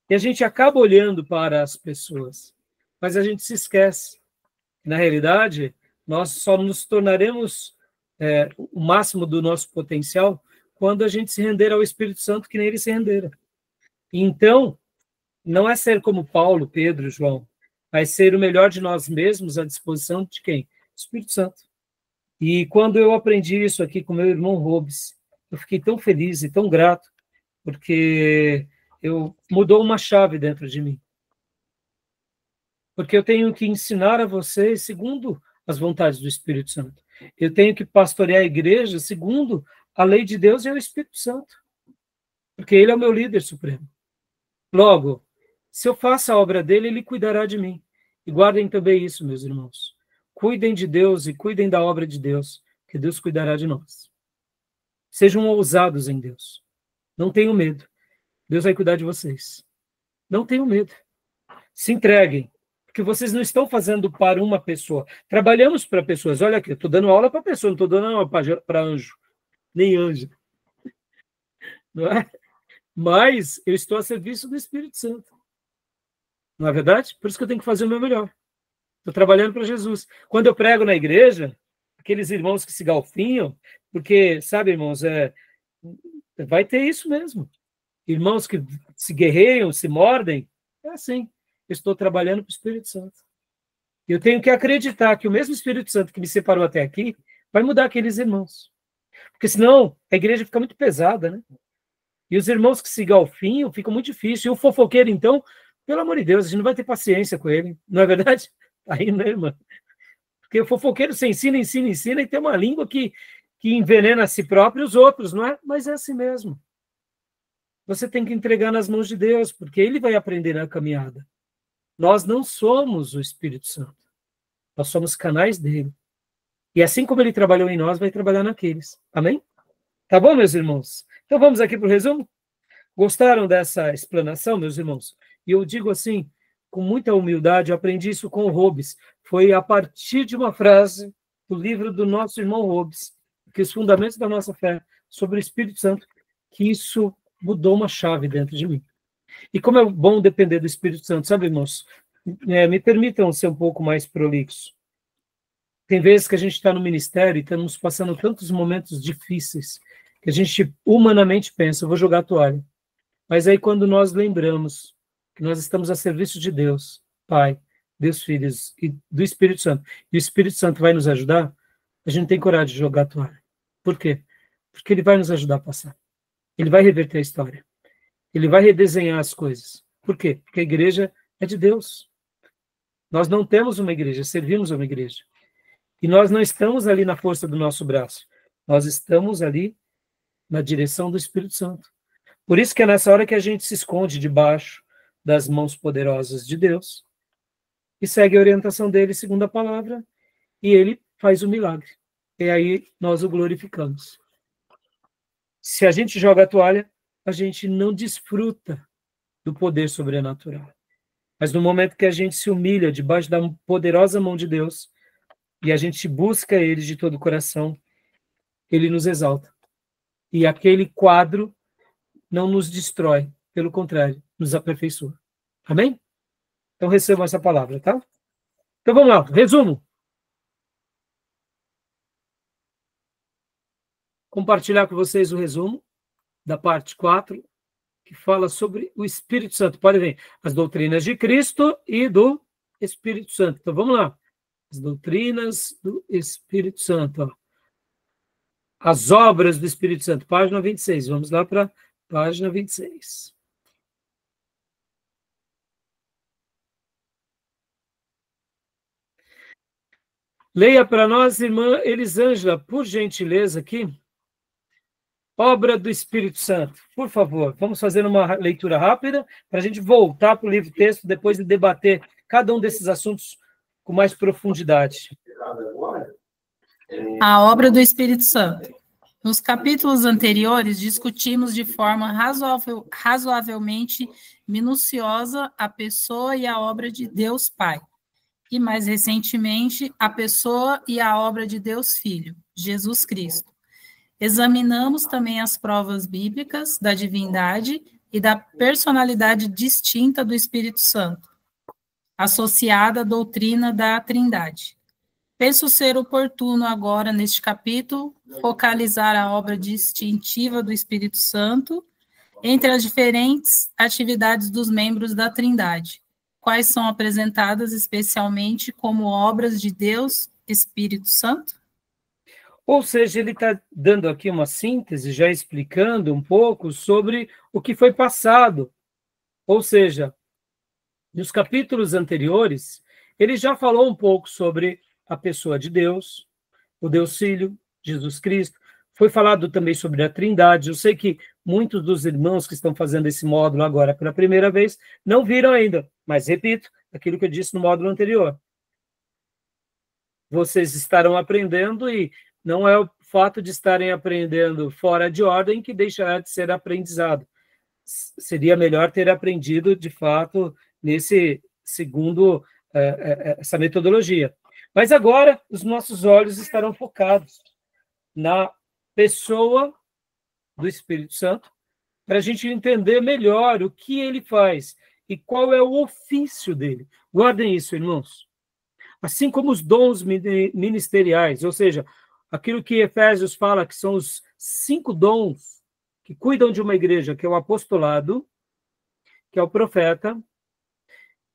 E a gente acaba olhando para as pessoas, mas a gente se esquece. Na realidade, nós só nos tornaremos o máximo do nosso potencial quando a gente se render ao Espírito Santo que nem ele se rendera. Então, não é ser como Paulo, Pedro, João, mas ser o melhor de nós mesmos à disposição de quem? Espírito Santo. E quando eu aprendi isso aqui com meu irmão Robes, eu fiquei tão feliz e tão grato, porque mudou uma chave dentro de mim. Porque eu tenho que ensinar a vocês segundo as vontades do Espírito Santo. Eu tenho que pastorear a igreja segundo a lei de Deus e o Espírito Santo. Porque ele é o meu líder supremo. Logo, se eu faço a obra dele, ele cuidará de mim. E guardem também isso, meus irmãos. Cuidem de Deus e cuidem da obra de Deus, que Deus cuidará de nós. Sejam ousados em Deus. Não tenham medo. Deus vai cuidar de vocês. Não tenham medo. Se entreguem. Porque vocês não estão fazendo para uma pessoa. Trabalhamos para pessoas. Olha aqui, eu estou dando aula para pessoa, não estou dando aula para anjo. Nem anjo. Não é? Mas eu estou a serviço do Espírito Santo. Não é verdade? Por isso que eu tenho que fazer o meu melhor. Estou trabalhando para Jesus. Quando eu prego na igreja, aqueles irmãos que se galfinham, porque, sabe, irmãos, vai ter isso mesmo. Irmãos que se guerreiam, se mordem, é assim. Eu estou trabalhando para o Espírito Santo. Eu tenho que acreditar que o mesmo Espírito Santo que me separou até aqui vai mudar aqueles irmãos. Porque senão a igreja fica muito pesada, né? E os irmãos que se galfinham ficam muito difícil. E o fofoqueiro, então, pelo amor de Deus, a gente não vai ter paciência com ele. Não é verdade? Aí, né, irmã? Porque o fofoqueiro se ensina e tem uma língua que envenena a si próprio e os outros, não é? Mas é assim mesmo. Você tem que entregar nas mãos de Deus, porque ele vai aprender na caminhada. Nós não somos o Espírito Santo. Nós somos canais dele. E assim como ele trabalhou em nós, vai trabalhar naqueles. Amém? Tá bom, meus irmãos? Então vamos aqui para o resumo? Gostaram dessa explanação, meus irmãos? E eu digo assim, com muita humildade, eu aprendi isso com o Robes. Foi a partir de uma frase do livro do nosso irmão Robes, que os fundamentos da nossa fé sobre o Espírito Santo, que isso mudou uma chave dentro de mim. E como é bom depender do Espírito Santo, sabe, irmãos? Me permitam ser um pouco mais prolixo. Tem vezes que a gente está no ministério e estamos passando tantos momentos difíceis que a gente humanamente pensa, eu vou jogar a toalha. Mas aí quando nós lembramos que nós estamos a serviço de Deus, Pai, Deus, Filhos e do Espírito Santo, e o Espírito Santo vai nos ajudar, a gente tem coragem de jogar a toalha. Por quê? Porque ele vai nos ajudar a passar. Ele vai reverter a história. Ele vai redesenhar as coisas. Por quê? Porque a igreja é de Deus. Nós não temos uma igreja, servimos uma igreja. E nós não estamos ali na força do nosso braço. Nós estamos ali na direção do Espírito Santo. Por isso que é nessa hora que a gente se esconde debaixo das mãos poderosas de Deus e segue a orientação dele segundo a palavra e ele faz o milagre. E aí nós o glorificamos. Se a gente joga a toalha, a gente não desfruta do poder sobrenatural. Mas no momento que a gente se humilha debaixo da poderosa mão de Deus e a gente busca ele de todo o coração, ele nos exalta. E aquele quadro não nos destrói, pelo contrário, nos aperfeiçoa. Amém? Então recebam essa palavra, tá? Então vamos lá, resumo. Compartilhar com vocês o resumo da parte 4, que fala sobre o Espírito Santo. Pode ver, as doutrinas de Cristo e do Espírito Santo. Então vamos lá. As doutrinas do Espírito Santo. Ó. As obras do Espírito Santo, página 26. Vamos lá para página 26. Leia para nós, irmã Elisângela, por gentileza, aqui. Obra do Espírito Santo. Por favor, vamos fazer uma leitura rápida para a gente voltar para o livro-texto depois de debater cada um desses assuntos com mais profundidade. A obra do Espírito Santo. Nos capítulos anteriores, discutimos de forma razoavelmente minuciosa a pessoa e a obra de Deus Pai, e mais recentemente, a pessoa e a obra de Deus Filho, Jesus Cristo. Examinamos também as provas bíblicas da divindade e da personalidade distinta do Espírito Santo, associada à doutrina da Trindade. Penso ser oportuno agora, neste capítulo, focalizar a obra distintiva do Espírito Santo entre as diferentes atividades dos membros da Trindade, quais são apresentadas especialmente como obras de Deus, Espírito Santo? Ou seja, ele está dando aqui uma síntese, já explicando um pouco sobre o que foi passado. Ou seja, nos capítulos anteriores, ele já falou um pouco sobre a pessoa de Deus, o Deus Filho, Jesus Cristo. Foi falado também sobre a Trindade. Eu sei que muitos dos irmãos que estão fazendo esse módulo agora pela primeira vez não viram ainda, mas repito aquilo que eu disse no módulo anterior. Vocês estarão aprendendo e não é o fato de estarem aprendendo fora de ordem que deixará de ser aprendizado. Seria melhor ter aprendido, de fato, nesse segundo, essa metodologia. Mas agora, os nossos olhos estarão focados na pessoa do Espírito Santo, para a gente entender melhor o que ele faz e qual é o ofício dele. Guardem isso, irmãos. Assim como os dons ministeriais, ou seja, aquilo que Efésios fala que são os 5 dons que cuidam de uma igreja, que é o apostolado, que é o profeta,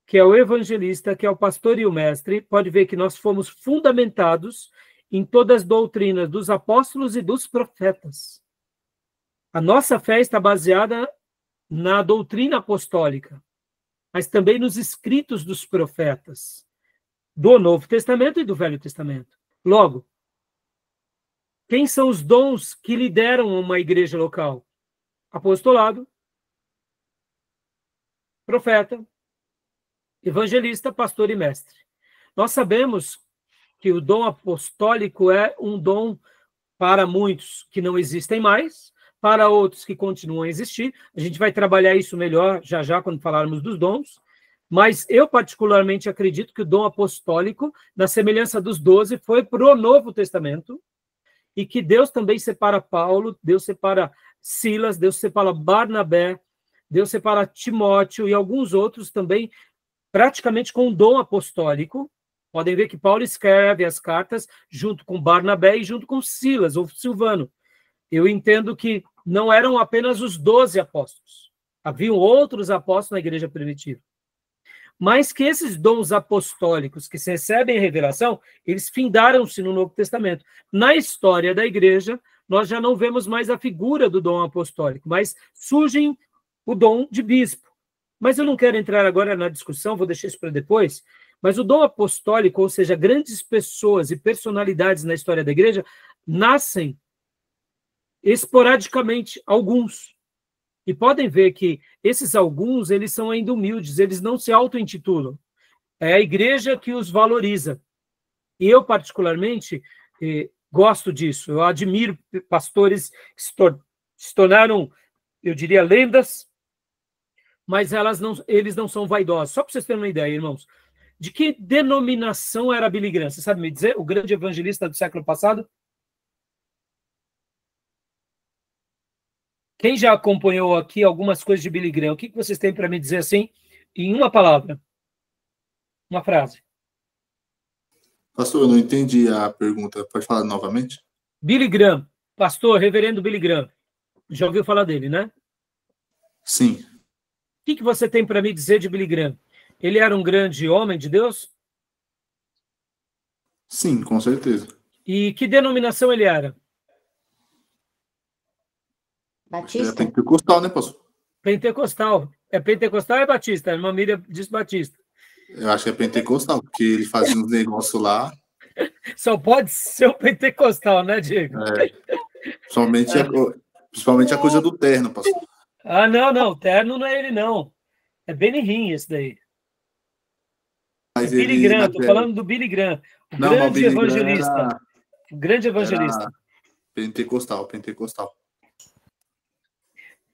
que é o evangelista, que é o pastor e o mestre. Pode ver que nós fomos fundamentados em todas as doutrinas dos apóstolos e dos profetas. A nossa fé está baseada na doutrina apostólica, mas também nos escritos dos profetas, do Novo Testamento e do Velho Testamento. Logo, quem são os dons que lideram uma igreja local? Apostolado, profeta, evangelista, pastor e mestre. Nós sabemos que o dom apostólico é um dom para muitos que não existem mais, para outros que continuam a existir. A gente vai trabalhar isso melhor já já quando falarmos dos dons, mas eu particularmente acredito que o dom apostólico, na semelhança dos 12, foi para o Novo Testamento, e que Deus também separa Paulo, Deus separa Silas, Deus separa Barnabé, Deus separa Timóteo e alguns outros também, praticamente com o dom apostólico. Podem ver que Paulo escreve as cartas junto com Barnabé e junto com Silas, ou Silvano. Eu entendo que não eram apenas os 12 apóstolos. Haviam outros apóstolos na igreja primitiva. Mas que esses dons apostólicos que se recebem em revelação, eles findaram-se no Novo Testamento. Na história da igreja, nós já não vemos mais a figura do dom apostólico, mas surge o dom de bispo. Mas eu não quero entrar agora na discussão, vou deixar isso para depois. Mas o dom apostólico, ou seja, grandes pessoas e personalidades na história da igreja, nascem esporadicamente, alguns. E podem ver que esses alguns, eles são ainda humildes, eles não se auto-intitulam. É a igreja que os valoriza. E eu, particularmente, gosto disso. Eu admiro pastores que se tornaram, eu diria, lendas, mas eles não são vaidosos. Só para vocês terem uma ideia, irmãos. De que denominação era Billy Graham? Você sabe me dizer? O grande evangelista do século passado? Quem já acompanhou aqui algumas coisas de Billy Graham? O que vocês têm para me dizer assim, em uma palavra? Uma frase. Pastor, eu não entendi a pergunta. Pode falar novamente? Billy Graham, pastor, reverendo Billy Graham. Já ouviu falar dele, né? Sim. O que você tem para me dizer de Billy Graham? Ele era um grande homem de Deus? Sim, com certeza. E que denominação ele era? Batista? É pentecostal, né, pastor? Pentecostal. É pentecostal ou é batista? A irmã Miriam diz batista. Eu acho que é pentecostal, porque ele fazia uns negócios lá. Só pode ser o pentecostal, né, Diego? Principalmente a coisa do terno, pastor. Ah, não. Terno não é ele, não. É Benny Hinn esse daí. Mas Billy Graham, estou falando do Billy Graham. O grande evangelista. O grande evangelista. Pentecostal.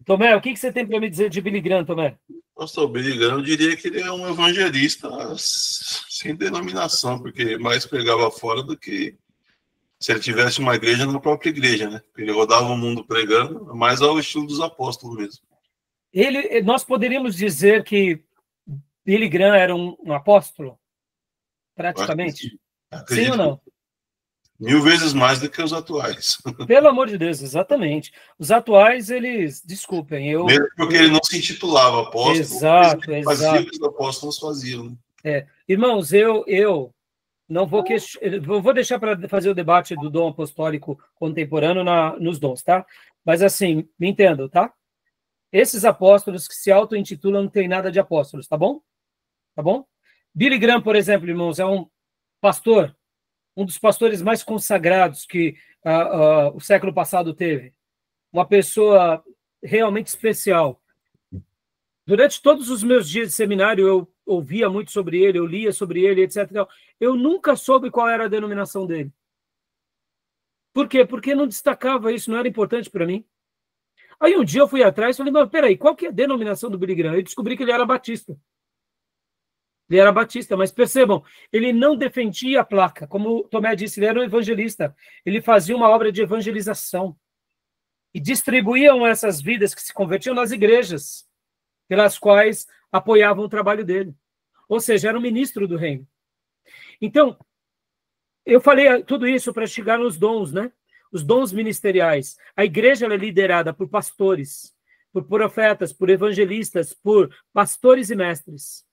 Tomé, o que você tem para me dizer de Billy Graham, Tomé? Pastor Billy Graham, eu diria que ele é um evangelista sem denominação, porque mais pregava fora do que se ele tivesse uma igreja na própria igreja, né? Ele rodava o mundo pregando, mais ao estilo dos apóstolos mesmo. Nós poderíamos dizer que Billy Graham era um apóstolo? Praticamente? Sim ou não? 1000 vezes mais do que os atuais. Pelo amor de Deus, exatamente. Os atuais, eles, desculpem, mesmo porque ele não se intitulava apóstolo, exato. Fazia o que os apóstolos faziam. Né? Irmãos, eu não vou vou deixar para fazer o debate do dom apostólico contemporâneo nos dons, tá? Mas assim, me entendam, tá? Esses apóstolos que se auto-intitulam não tem nada de apóstolos, tá bom? Tá bom? Billy Graham, por exemplo, irmãos, é um pastor, um dos pastores mais consagrados que o século passado teve. Uma pessoa realmente especial. Durante todos os meus dias de seminário, eu ouvia muito sobre ele, eu lia sobre ele, etc. Eu nunca soube qual era a denominação dele. Por quê? Porque não destacava isso, não era importante para mim. Aí um dia eu fui atrás e falei, mas peraí, qual que é a denominação do Billy Graham? Eu descobri que ele era batista. Ele era batista, mas percebam, ele não defendia a placa. Como o Tomé disse, ele era um evangelista. Ele fazia uma obra de evangelização. E distribuíam essas vidas que se convertiam nas igrejas, pelas quais apoiavam o trabalho dele. Ou seja, era um ministro do reino. Então, eu falei tudo isso para chegar nos dons, né? Os dons ministeriais. A igreja ela é liderada por pastores, por profetas, por evangelistas, por pastores e mestres.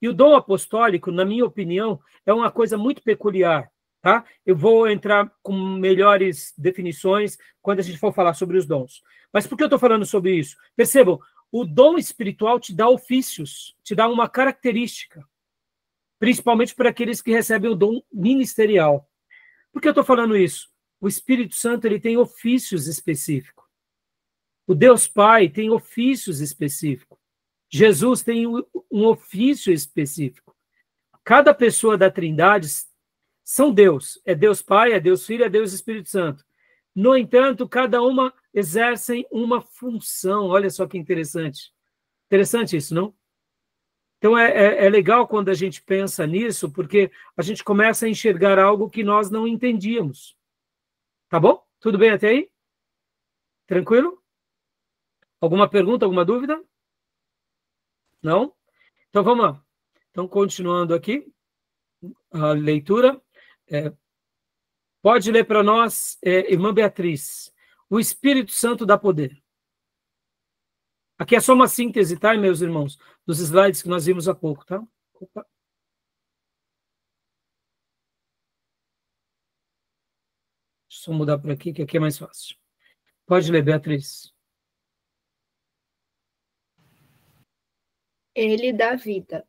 E o dom apostólico, na minha opinião, é uma coisa muito peculiar, tá? Eu vou entrar com melhores definições quando a gente for falar sobre os dons. Mas por que eu estou falando sobre isso? Percebam, o dom espiritual te dá ofícios, te dá uma característica, principalmente para aqueles que recebem o dom ministerial. Por que eu estou falando isso? O Espírito Santo ele tem ofícios específicos. O Deus Pai tem ofícios específicos. Jesus tem um ofício específico. Cada pessoa da Trindade são Deus. É Deus Pai, é Deus Filho, é Deus Espírito Santo. No entanto, cada uma exercem uma função. Olha só que interessante. Interessante isso, não? Então, é legal quando a gente pensa nisso, porque a gente começa a enxergar algo que nós não entendíamos. Tá bom? Tudo bem até aí? Tranquilo? Alguma pergunta, alguma dúvida? Não? Então, vamos lá. Então, continuando aqui a leitura. Pode ler para nós, irmã Beatriz. O Espírito Santo dá poder. Aqui é só uma síntese, tá, meus irmãos? Dos slides que nós vimos há pouco, tá? Opa. Deixa eu mudar por aqui, que aqui é mais fácil. Pode ler, Beatriz. Ele dá vida.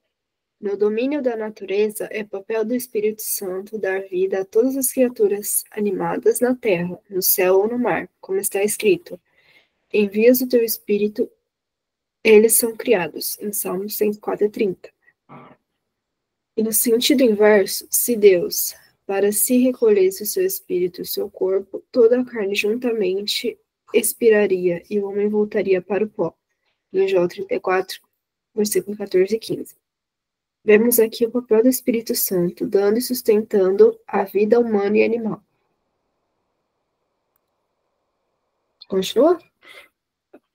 No domínio da natureza, é papel do Espírito Santo dar vida a todas as criaturas animadas na terra, no céu ou no mar, como está escrito. Envias o teu Espírito, eles são criados, em Salmos 104:30. E no sentido inverso, se Deus, para si recolhesse o seu Espírito e o seu corpo, toda a carne juntamente expiraria e o homem voltaria para o pó. Em João 34, versículo 14 e 15. Vemos aqui o papel do Espírito Santo, dando e sustentando a vida humana e animal. Continua?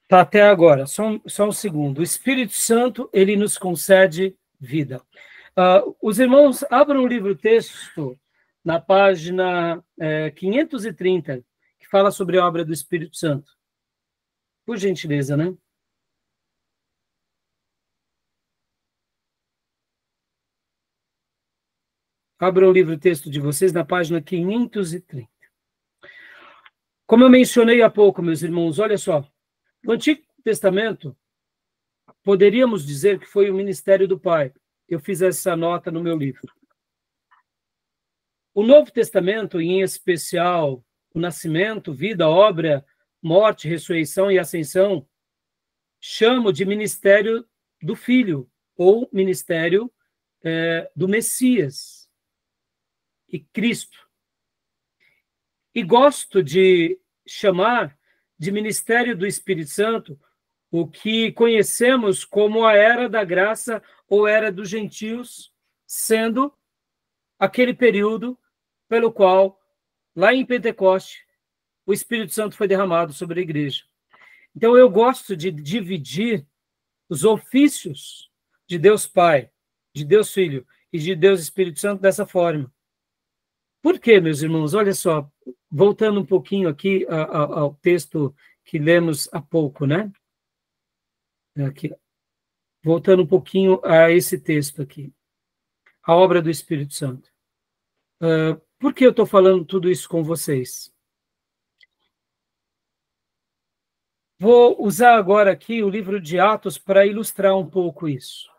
Tá até agora, só um segundo. O Espírito Santo, ele nos concede vida. Os irmãos, abram o livro-texto na página 530, que fala sobre a obra do Espírito Santo. Por gentileza, né? Abra o livro-texto de vocês na página 530. Como eu mencionei há pouco, meus irmãos, olha só. No Antigo Testamento, poderíamos dizer que foi o ministério do Pai. Eu fiz essa nota no meu livro. O Novo Testamento, em especial o nascimento, vida, obra, morte, ressurreição e ascensão, chamo de ministério do Filho, ou ministério do Messias e Cristo. E gosto de chamar de ministério do Espírito Santo o que conhecemos como a era da graça ou era dos gentios, sendo aquele período pelo qual, lá em Pentecoste, o Espírito Santo foi derramado sobre a igreja. Então, eu gosto de dividir os ofícios de Deus Pai, de Deus Filho e de Deus Espírito Santo dessa forma. Por quê, meus irmãos? Olha só, voltando um pouquinho aqui ao texto que lemos há pouco, né? Aqui. Voltando um pouquinho a esse texto aqui. A obra do Espírito Santo. Por que eu estou falando tudo isso com vocês? Vou usar agora aqui o livro de Atos para ilustrar um pouco isso.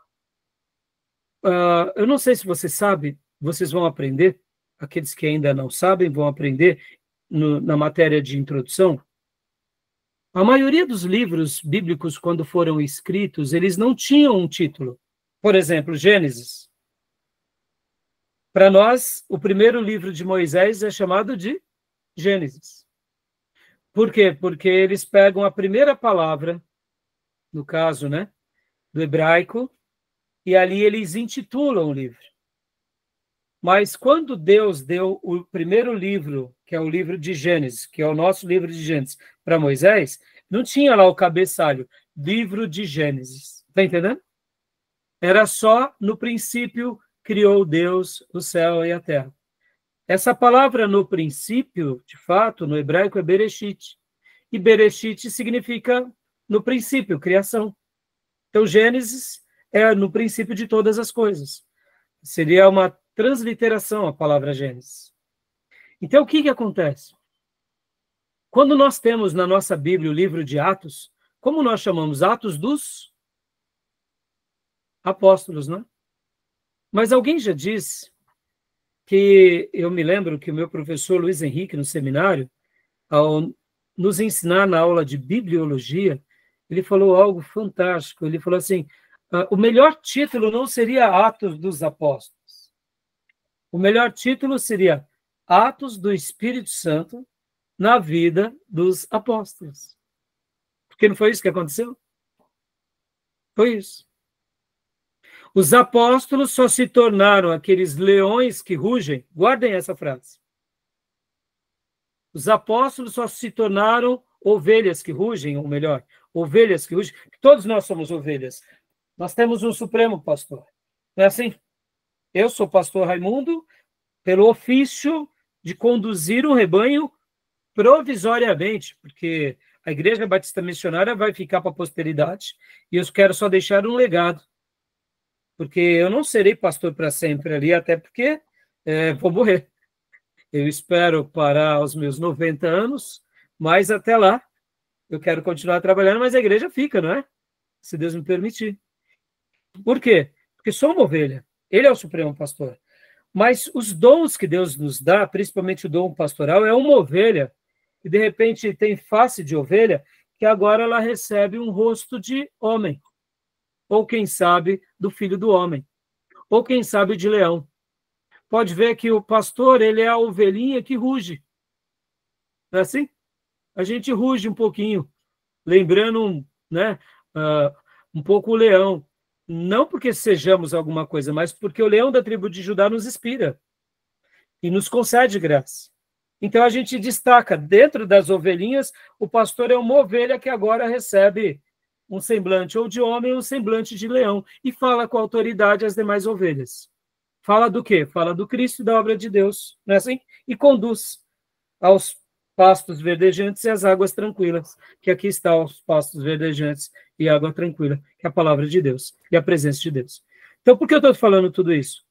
Eu não sei se você sabe, vocês vão aprender, aqueles que ainda não sabem vão aprender na matéria de introdução. A maioria dos livros bíblicos, quando foram escritos, eles não tinham um título. Por exemplo, Gênesis. Para nós, o primeiro livro de Moisés é chamado de Gênesis. Por quê? Porque eles pegam a primeira palavra, no caso, né, do hebraico, e ali eles intitulam o livro. Mas quando Deus deu o primeiro livro, que é o livro de Gênesis, que é o nosso livro de Gênesis, para Moisés, não tinha lá o cabeçalho, livro de Gênesis. Está entendendo? Era só, no princípio, criou Deus o céu e a terra. Essa palavra no princípio, de fato, no hebraico é Bereshit. E Bereshit significa no princípio, criação. Então, Gênesis é no princípio de todas as coisas. Seria uma transliteração a palavra Gênesis. Então, o que acontece? Quando nós temos na nossa Bíblia o livro de Atos, como nós chamamos? Atos dos Apóstolos, não é? Mas alguém já disse que eu me lembro que o meu professor Luiz Henrique, no seminário, ao nos ensinar na aula de bibliologia, ele falou algo fantástico. Ele falou assim, o melhor título não seria Atos dos Apóstolos. O melhor título seria Atos do Espírito Santo na vida dos apóstolos. Porque não foi isso que aconteceu? Foi isso. Os apóstolos só se tornaram aqueles leões que rugem. Guardem essa frase. Os apóstolos só se tornaram ovelhas que rugem, ou melhor, ovelhas que rugem. Todos nós somos ovelhas. Nós temos um supremo pastor. Não é assim? Eu sou pastor Raimundo pelo ofício de conduzir um rebanho provisoriamente, porque a Igreja Batista Missionária vai ficar para a posteridade e eu quero só deixar um legado. Porque eu não serei pastor para sempre ali, até porque vou morrer. Eu espero parar aos meus 90 anos, mas até lá eu quero continuar trabalhando, mas a igreja fica, não é? Se Deus me permitir. Por quê? Porque sou uma ovelha. Ele é o supremo pastor. Mas os dons que Deus nos dá, principalmente o dom pastoral, é uma ovelha que de repente tem face de ovelha, que agora ela recebe um rosto de homem. Ou quem sabe do filho do homem, ou quem sabe de leão. Pode ver que o pastor, ele é a ovelhinha que ruge. Não é assim? A gente ruge um pouquinho, lembrando, né, um pouco o leão. Não porque sejamos alguma coisa, mas porque o leão da tribo de Judá nos inspira e nos concede graça. Então a gente destaca, dentro das ovelhinhas, o pastor é uma ovelha que agora recebe um semblante ou de homem ou um semblante de leão, e fala com autoridade às demais ovelhas. Fala do quê? Fala do Cristo e da obra de Deus, não é assim? E conduz aos pastos verdejantes e às águas tranquilas, que aqui está os pastos verdejantes e água tranquila, que é a palavra de Deus e a presença de Deus. Então, por que eu estou falando tudo isso?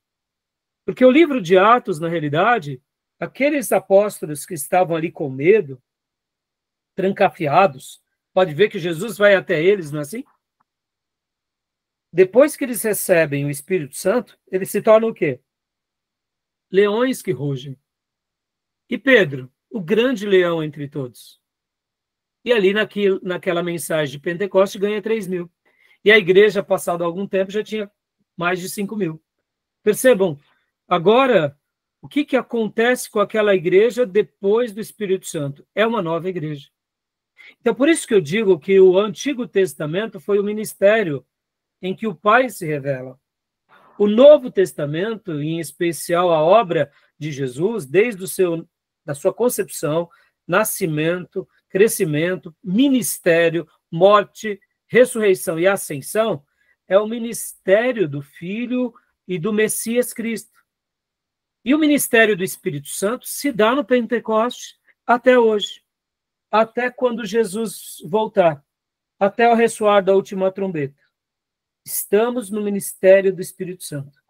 Porque o livro de Atos, na realidade, aqueles apóstolos que estavam ali com medo, trancafiados, pode ver que Jesus vai até eles, não é assim? Depois que eles recebem o Espírito Santo, eles se tornam o quê? Leões que rugem. E Pedro, o grande leão entre todos. E ali naquela mensagem de Pentecoste ganha 3.000. E a igreja, passado algum tempo, já tinha mais de 5.000. Percebam, agora o que acontece com aquela igreja depois do Espírito Santo? É uma nova igreja. Então, por isso que eu digo que o Antigo Testamento foi o ministério em que o Pai se revela. O Novo Testamento, em especial a obra de Jesus, desde da sua concepção, nascimento, crescimento, ministério, morte, ressurreição e ascensão, é o ministério do Filho e do Messias Cristo. E o ministério do Espírito Santo se dá no Pentecoste até hoje, até quando Jesus voltar, até o ressoar da última trombeta. Estamos no ministério do Espírito Santo.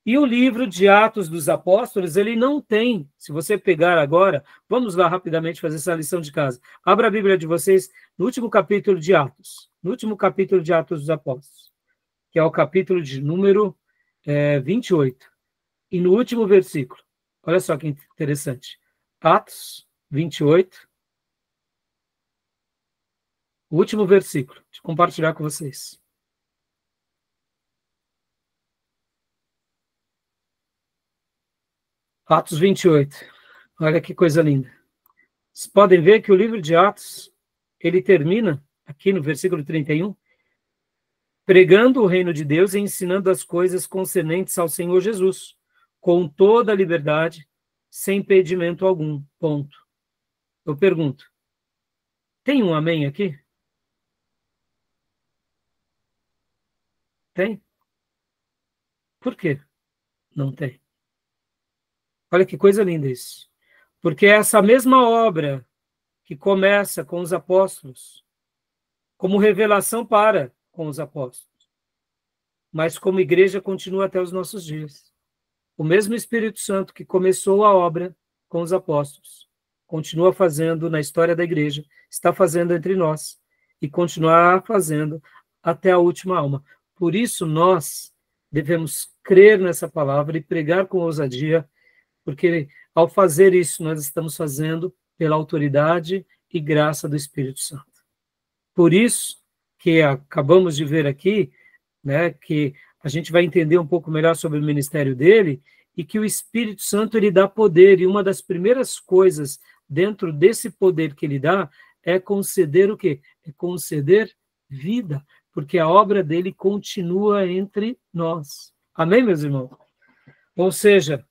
E o livro de Atos dos Apóstolos, ele não tem, se você pegar agora, vamos lá rapidamente fazer essa lição de casa. Abra a Bíblia de vocês no último capítulo de Atos, no último capítulo de Atos dos Apóstolos, que é o capítulo de número 28. E no último versículo, olha só que interessante, Atos 28, o último versículo, deixa eu compartilhar com vocês. Atos 28, olha que coisa linda. Vocês podem ver que o livro de Atos, ele termina aqui no versículo 31, pregando o reino de Deus e ensinando as coisas concernentes ao Senhor Jesus, com toda a liberdade, sem impedimento algum. Ponto. Eu pergunto, tem um amém aqui? Tem? Por quê? Não tem. Olha que coisa linda isso. Porque essa mesma obra que começa com os apóstolos, como revelação para com os apóstolos, mas como igreja continua até os nossos dias. O mesmo Espírito Santo que começou a obra com os apóstolos, continua fazendo na história da igreja, está fazendo entre nós e continuará fazendo até a última alma. Por isso nós devemos crer nessa palavra e pregar com ousadia, porque ao fazer isso nós estamos fazendo pela autoridade e graça do Espírito Santo. Por isso que acabamos de ver aqui, né, que a gente vai entender um pouco melhor sobre o ministério dele, e que o Espírito Santo ele dá poder, e uma das primeiras coisas dentro desse poder que ele dá é conceder o quê? É conceder vida, porque a obra dele continua entre nós. Amém, meus irmãos? Ou seja,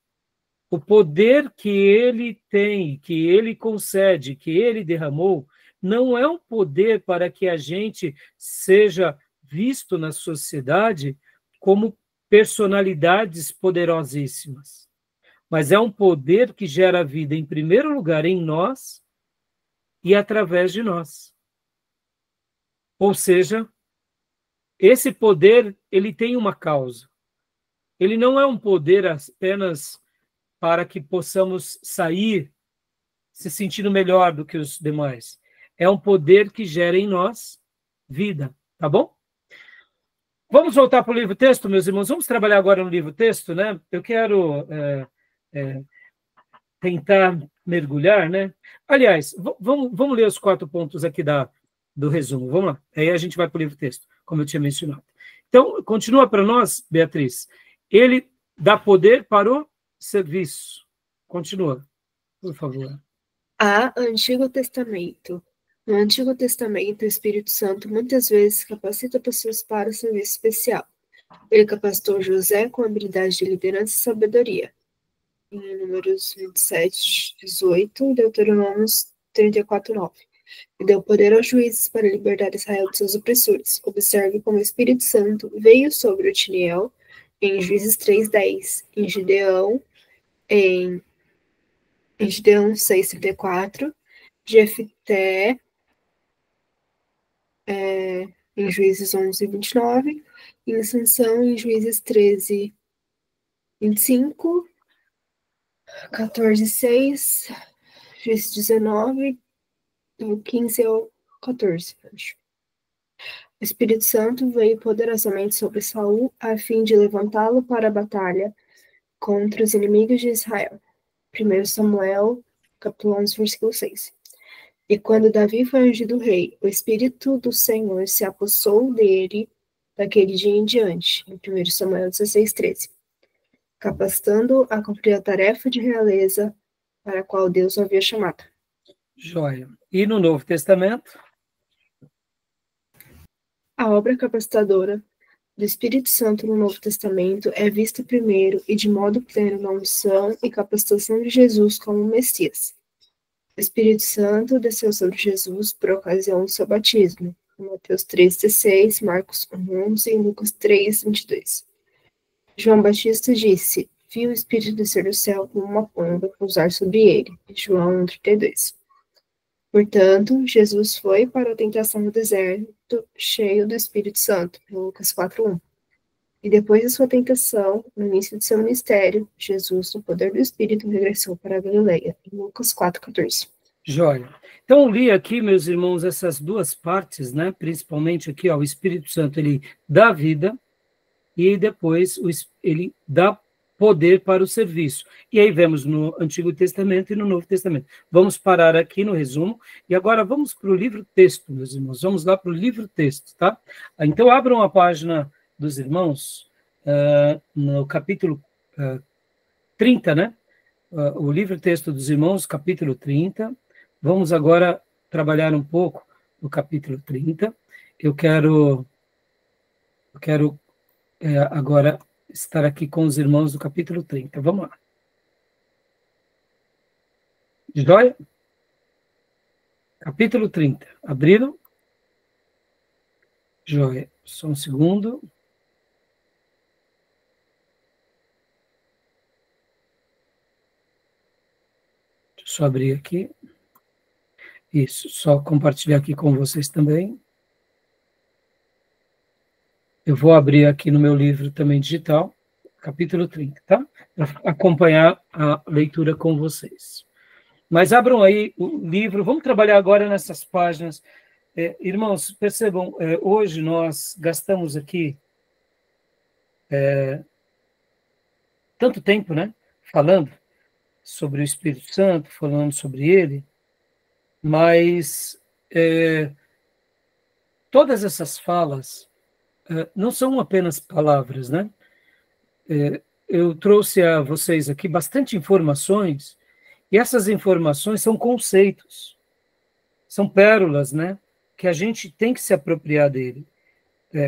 o poder que ele tem, que ele concede, que ele derramou, não é um poder para que a gente seja visto na sociedade como personalidades poderosíssimas, mas é um poder que gera vida, em primeiro lugar, em nós e através de nós. Ou seja, esse poder, ele tem uma causa. Ele não é um poder apenas para que possamos sair se sentindo melhor do que os demais. É um poder que gera em nós vida, tá bom? Vamos voltar para o livro-texto, meus irmãos? Vamos trabalhar agora no livro-texto, né? Eu quero tentar mergulhar, né? Aliás, vamos ler os 4 pontos aqui do resumo. Vamos lá. Aí a gente vai para o livro-texto, como eu tinha mencionado. Então, continua para nós, Beatriz. Ele dá poder para o serviço. Continua, por favor. Antigo Testamento. No Antigo Testamento, o Espírito Santo muitas vezes capacita pessoas para o serviço especial. Ele capacitou José com habilidade de liderança e sabedoria. Em Números 27, 18 e Deuteronômio 34, 9. E deu poder aos juízes para libertar Israel de seus opressores. Observe como o Espírito Santo veio sobre Otiniel em Juízes 3, 10. Em Gideão 6, 34. Jefté em Juízes 11, 29, em Sansão, em Juízes 13, 25, 14, 6, Juízes 19, do 15 ao 14, acho. O Espírito Santo veio poderosamente sobre Saul, a fim de levantá-lo para a batalha contra os inimigos de Israel. 1 Samuel, capítulo 11, versículo 6. E quando Davi foi ungido rei, o Espírito do Senhor se apossou dele daquele dia em diante, em 1 Samuel 16, 13. capacitando a cumprir a tarefa de realeza para a qual Deus o havia chamado. Joia. E no Novo Testamento? A obra capacitadora do Espírito Santo no Novo Testamento é vista primeiro e de modo pleno na unção e capacitação de Jesus como Messias. O Espírito Santo desceu sobre Jesus por ocasião do seu batismo, em Mateus 3,16, Marcos 1,11 e Lucas 3,22. João Batista disse: vi o Espírito descer do céu como uma pomba pousar sobre ele, João 1,32. Portanto, Jesus foi para a tentação no deserto, cheio do Espírito Santo, em Lucas 4,1. E depois da sua tentação, no início de seu ministério, Jesus, no poder do Espírito, regressou para a Galileia, em Lucas 4,14. Joia. Então, eu li aqui, meus irmãos, essas duas partes, né? Principalmente aqui, ó, o Espírito Santo, ele dá vida, e depois ele dá poder para o serviço. E aí vemos no Antigo Testamento e no Novo Testamento. Vamos parar aqui no resumo, e agora vamos para o livro-texto, meus irmãos. Vamos lá para o livro-texto, tá? Então, abram a página dos irmãos, no capítulo 30, né? O livro-texto dos irmãos, capítulo 30. Vamos agora trabalhar um pouco no capítulo 30. Eu quero agora estar aqui com os irmãos do capítulo 30. Vamos lá. Joia? Capítulo 30. Abriram? Joia. Só um segundo. Deixa eu só abrir aqui. Isso, só compartilhar aqui com vocês também. Eu vou abrir aqui no meu livro também digital, capítulo 30, tá? Para acompanhar a leitura com vocês. Mas abram aí o livro, vamos trabalhar agora nessas páginas. Irmãos, percebam, hoje nós gastamos aqui tanto tempo, né? Falando sobre o Espírito Santo, falando sobre ele, mas todas essas falas não são apenas palavras, né? Eu trouxe a vocês aqui bastante informações, e essas informações são conceitos, são pérolas, né? Que a gente tem que se apropriar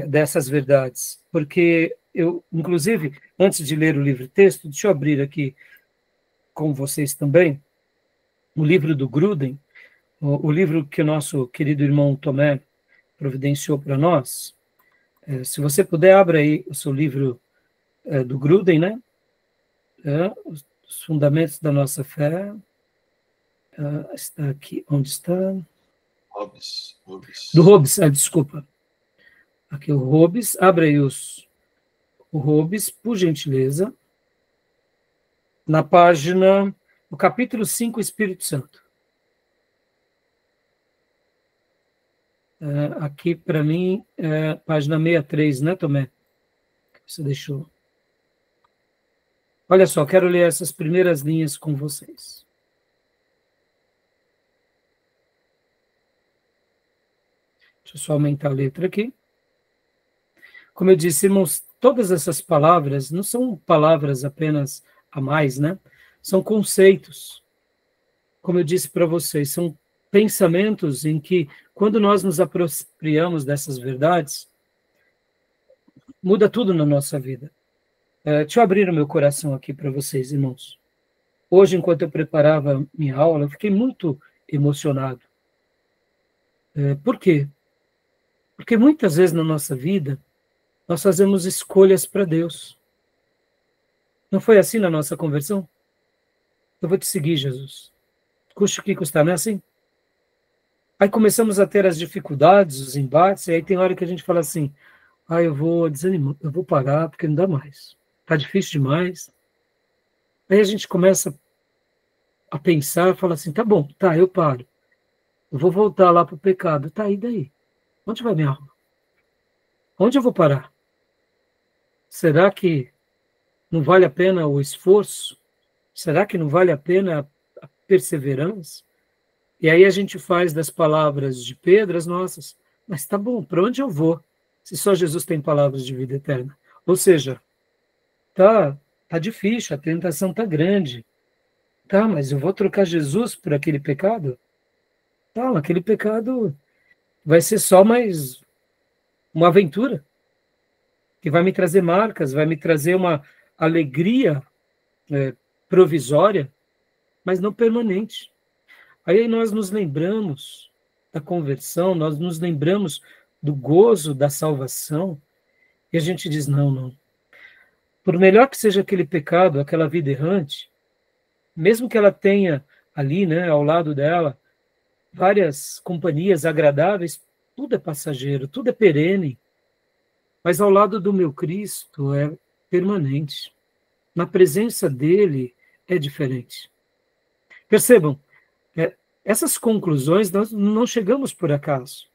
dessas verdades, porque eu, inclusive, antes de ler o livro-texto, deixa eu abrir aqui com vocês também, o livro do Gruden, o livro que o nosso querido irmão Tomé providenciou para nós. Se você puder, abra aí o seu livro do Gruden, né? Os Fundamentos da Nossa Fé. Está aqui, onde está? Hobbes. Do Hobbes, desculpa. Aqui o Hobbes. Abra aí o Hobbes, por gentileza. Na página, no capítulo 5, Espírito Santo. Aqui, para mim, página 63, né, Tomé? Você deixou. Olha só, quero ler essas primeiras linhas com vocês. Deixa eu só aumentar a letra aqui. Como eu disse, irmãos, todas essas palavras não são palavras apenas a mais, né? São conceitos. Como eu disse para vocês, são pensamentos em que, quando nós nos apropriamos dessas verdades, muda tudo na nossa vida. Deixa eu abrir o meu coração aqui para vocês, irmãos. Hoje, enquanto eu preparava minha aula, eu fiquei muito emocionado. Por quê? Porque muitas vezes na nossa vida, nós fazemos escolhas para Deus. Não foi assim na nossa conversão? Eu vou te seguir, Jesus. Custe o que custar, não é assim? Aí começamos a ter as dificuldades, os embates, e aí tem hora que a gente fala assim, eu vou desanimar, eu vou parar, porque não dá mais. Está difícil demais. Aí a gente começa a pensar, fala assim, tá bom, tá, eu paro. Eu vou voltar lá para o pecado. Tá, e daí? Onde vai minha alma? Onde eu vou parar? Será que não vale a pena o esforço? Será que não vale a pena a perseverança? E aí a gente faz das palavras de Pedro as nossas. Mas tá bom, para onde eu vou? Se só Jesus tem palavras de vida eterna. Ou seja, tá Tá difícil, a tentação tá grande. Tá, mas eu vou trocar Jesus por aquele pecado? Tá, aquele pecado vai ser só mais uma aventura que vai me trazer marcas, vai me trazer uma alegria provisória, mas não permanente. Aí nós nos lembramos da conversão, nós nos lembramos do gozo da salvação, e a gente diz, não. Por melhor que seja aquele pecado, aquela vida errante, mesmo que ela tenha ali, né, ao lado dela, várias companhias agradáveis, tudo é passageiro, tudo é perene, mas ao lado do meu Cristo é permanente. Na presença dele é diferente. Percebam, essas conclusões nós não chegamos por acaso.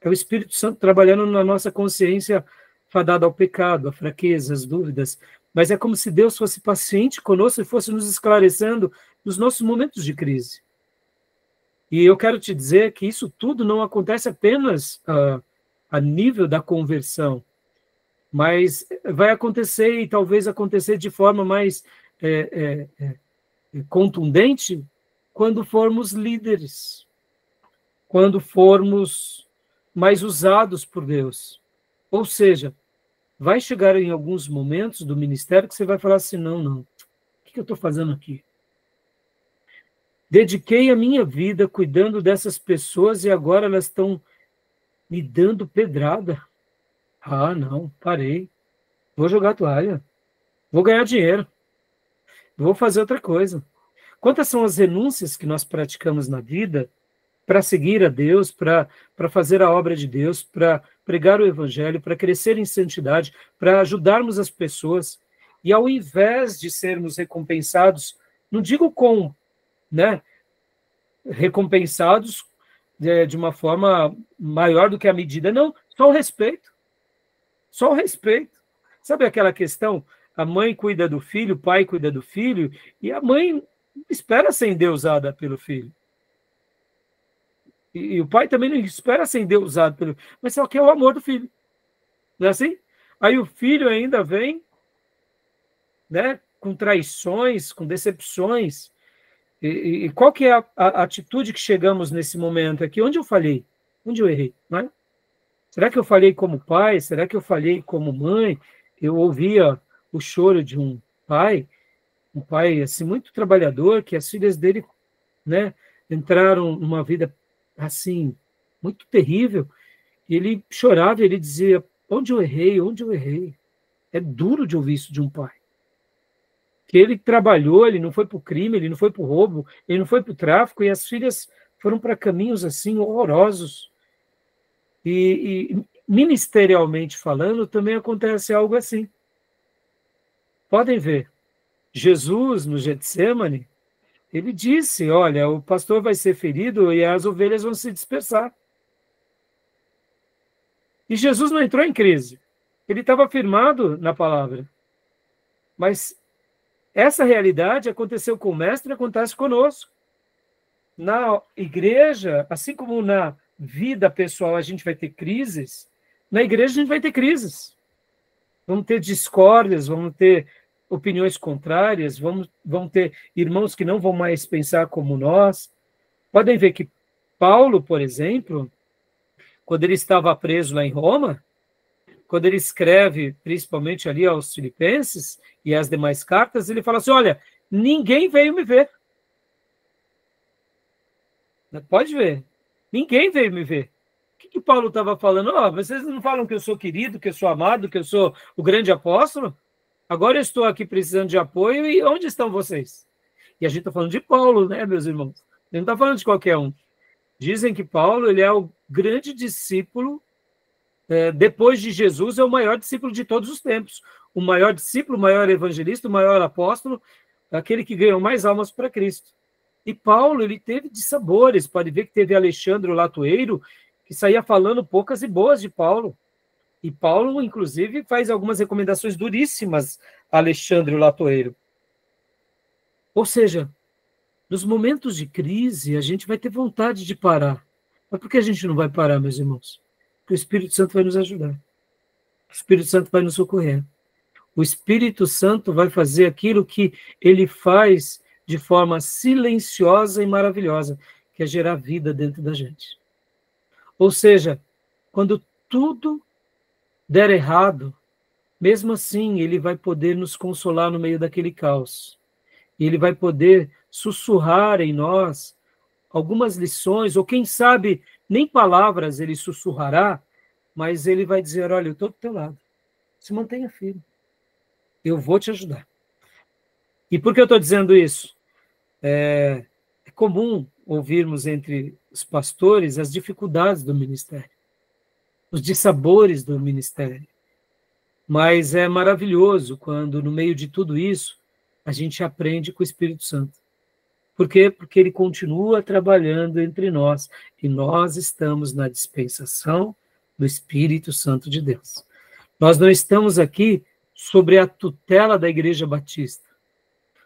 É o Espírito Santo trabalhando na nossa consciência fadada ao pecado, à fraqueza, às dúvidas, mas é como se Deus fosse paciente conosco e fosse nos esclarecendo nos nossos momentos de crise. E eu quero te dizer que isso tudo não acontece apenas a nível da conversão, mas vai acontecer, e talvez acontecer de forma mais contundente, quando formos líderes, quando formos mais usados por Deus. Ou seja, vai chegar em alguns momentos do ministério que você vai falar assim, não, o que eu estou fazendo aqui? Dediquei a minha vida cuidando dessas pessoas e agora elas estão me dando pedrada. Ah, não, parei. Vou jogar toalha. Vou ganhar dinheiro. Vou fazer outra coisa. Quantas são as renúncias que nós praticamos na vida para seguir a Deus, para fazer a obra de Deus, para pregar o Evangelho, para crescer em santidade, para ajudarmos as pessoas. E ao invés de sermos recompensados, não digo com, recompensados de uma forma maior do que a medida, não, só o respeito. Só o respeito. Sabe aquela questão? A mãe cuida do filho, o pai cuida do filho, e a mãe espera ser endeusada pelo filho. E o pai também não espera ser endeusado pelo filho, mas só quer o amor do filho. Não é assim? Aí o filho ainda vem, com traições, com decepções. E qual que é a atitude que chegamos nesse momento aqui? Onde eu falhei? Onde eu errei? Não é? Será que eu falhei como pai? Será que eu falhei como mãe? Eu ouvia o choro de um pai assim, muito trabalhador, que as filhas dele entraram numa vida assim, muito terrível, e ele chorava, ele dizia, onde eu errei? Onde eu errei? É duro de ouvir isso de um pai. Que ele trabalhou, ele não foi para o crime, ele não foi para o roubo, ele não foi para o tráfico, e as filhas foram para caminhos assim horrorosos. E ministerialmente falando, também acontece algo assim. Podem ver, Jesus, no Getsêmani, ele disse, olha, o pastor vai ser ferido e as ovelhas vão se dispersar. E Jesus não entrou em crise. Ele estava firmado na palavra. Mas essa realidade aconteceu com o mestre e acontece conosco. Na igreja, assim como na vida pessoal a gente vai ter crises, na igreja a gente vai ter crises. Vamos ter discórdias, vamos ter opiniões contrárias, vamos ter irmãos que não vão mais pensar como nós. Podem ver que Paulo, por exemplo, quando ele estava preso lá em Roma, quando ele escreve, principalmente ali aos Filipenses e as demais cartas, ele fala assim, olha, ninguém veio me ver. Pode ver, ninguém veio me ver. O que Paulo estava falando? Vocês não falam que eu sou querido, que eu sou amado, que eu sou o grande apóstolo? Agora eu estou aqui precisando de apoio, e onde estão vocês? E a gente está falando de Paulo, meus irmãos? A gente não está falando de qualquer um. Dizem que Paulo ele é o grande discípulo, depois de Jesus, é o maior discípulo de todos os tempos. O maior discípulo, o maior evangelista, o maior apóstolo, aquele que ganhou mais almas para Cristo. E Paulo, ele teve dissabores. Pode ver que teve Alexandre o Latoeiro, que saía falando poucas e boas de Paulo. E Paulo, inclusive, faz algumas recomendações duríssimas a Alexandre o Latoeiro. Ou seja, nos momentos de crise, a gente vai ter vontade de parar. Mas por que a gente não vai parar, meus irmãos? Porque o Espírito Santo vai nos ajudar. O Espírito Santo vai nos socorrer. O Espírito Santo vai fazer aquilo que ele faz de forma silenciosa e maravilhosa, que é gerar vida dentro da gente. Ou seja, quando tudo der errado, mesmo assim, ele vai poder nos consolar no meio daquele caos. E ele vai poder sussurrar em nós algumas lições, ou quem sabe, nem palavras ele sussurrará, mas ele vai dizer, olha, eu estou do teu lado. Se mantenha firme. Eu vou te ajudar. E por que eu estou dizendo isso? É comum ouvirmos entre os pastores as dificuldades do ministério, os dissabores do ministério. Mas é maravilhoso quando, no meio de tudo isso, a gente aprende com o Espírito Santo. Por quê? Porque ele continua trabalhando entre nós, e nós estamos na dispensação do Espírito Santo de Deus. Nós não estamos aqui sobre a tutela da Igreja Batista,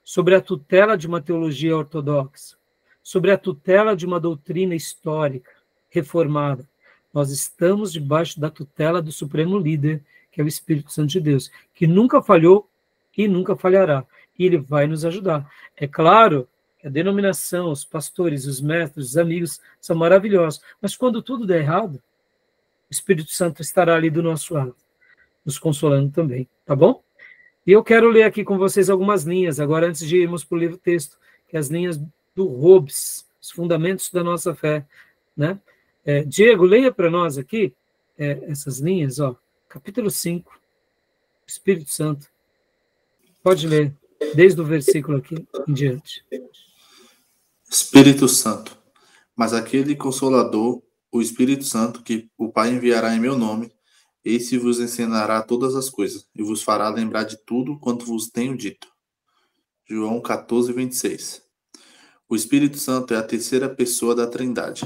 sobre a tutela de uma teologia ortodoxa, sobre a tutela de uma doutrina histórica, reformada. Nós estamos debaixo da tutela do Supremo Líder, que é o Espírito Santo de Deus, que nunca falhou e nunca falhará. E ele vai nos ajudar. É claro que a denominação, os pastores, os mestres, os amigos são maravilhosos, mas quando tudo der errado, o Espírito Santo estará ali do nosso lado, nos consolando também, tá bom? E eu quero ler aqui com vocês algumas linhas, agora antes de irmos para o livro texto, que é as linhas do Hobbes, os fundamentos da nossa fé, né? Diego, leia para nós aqui essas linhas, ó, capítulo 5, Espírito Santo. Pode ler, desde o versículo aqui em diante. Espírito Santo, mas aquele Consolador, o Espírito Santo, que o Pai enviará em meu nome, esse vos ensinará todas as coisas, e vos fará lembrar de tudo quanto vos tenho dito. João 14, 26. O Espírito Santo é a terceira pessoa da Trindade.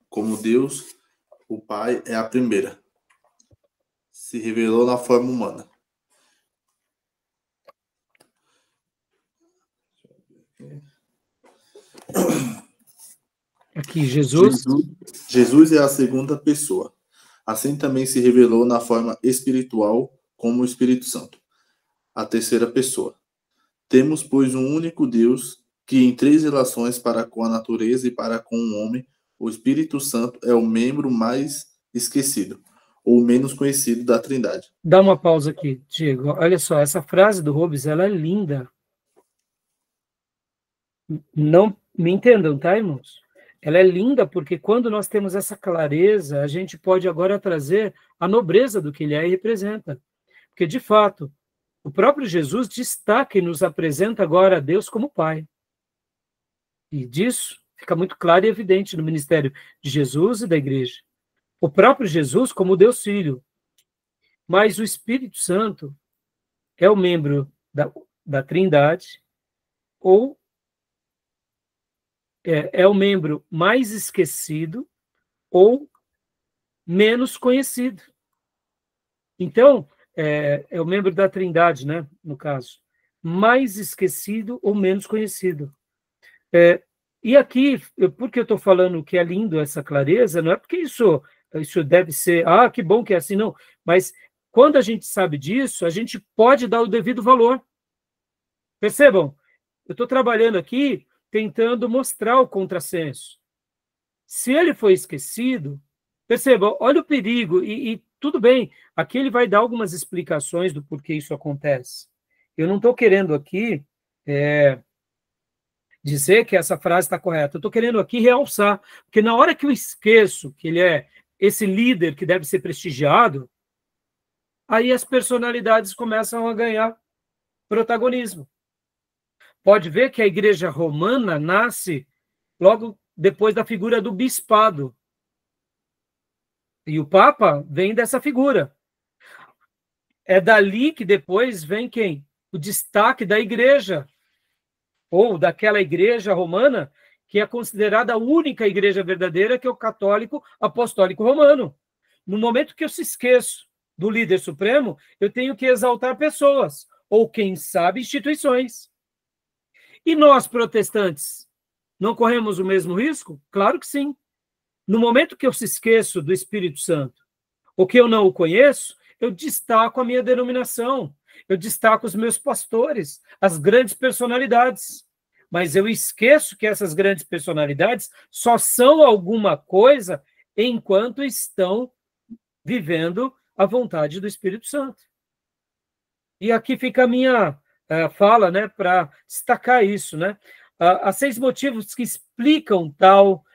Como Deus, o Pai é a primeira. Se revelou na forma humana. Aqui, Jesus é a segunda pessoa. Assim também se revelou na forma espiritual como o Espírito Santo, a terceira pessoa. Temos, pois, um único Deus que em três relações para com a natureza e para com o homem, o Espírito Santo é o membro mais esquecido, ou menos conhecido da Trindade. Dá uma pausa aqui, Diego. Olha só, essa frase do Hobbes, ela é linda. Não me entendam, tá, irmãos? Ela é linda porque quando nós temos essa clareza, a gente pode agora trazer a nobreza do que ele é e representa. Porque, de fato, o próprio Jesus destaca e nos apresenta agora a Deus como Pai. E disso fica muito claro e evidente no ministério de Jesus e da igreja. O próprio Jesus como Deus Filho. Mas o Espírito Santo é o membro da Trindade, ou é o membro mais esquecido ou menos conhecido. Então, é o membro da Trindade, né, no caso. Mais esquecido ou menos conhecido. E aqui, por que eu estou falando que é lindo essa clareza, não é porque isso deve ser, que bom que é assim, não. Mas quando a gente sabe disso, a gente pode dar o devido valor. Percebam, eu estou trabalhando aqui tentando mostrar o contrassenso. Se ele foi esquecido, perceba, olha o perigo, e tudo bem, aqui ele vai dar algumas explicações do porquê isso acontece. Eu não estou querendo aqui dizer que essa frase está correta, eu estou querendo aqui realçar, porque na hora que eu esqueço que ele é esse líder que deve ser prestigiado, aí as personalidades começam a ganhar protagonismo. Pode ver que a igreja romana nasce logo depois da figura do bispado. E o Papa vem dessa figura. É dali que depois vem quem? O destaque da igreja, ou daquela igreja romana, que é considerada a única igreja verdadeira, que é o católico apostólico romano. No momento que eu se esqueço do líder supremo, eu tenho que exaltar pessoas, ou quem sabe instituições. E nós, protestantes, não corremos o mesmo risco? Claro que sim. No momento que eu se esqueço do Espírito Santo, ou que eu não o conheço, eu destaco a minha denominação. eu destaco os meus pastores, as grandes personalidades. Mas eu esqueço que essas grandes personalidades só são alguma coisa enquanto estão vivendo a vontade do Espírito Santo. E aqui fica a minha fala, né, para destacar isso, né? Há 6 motivos que explicam tal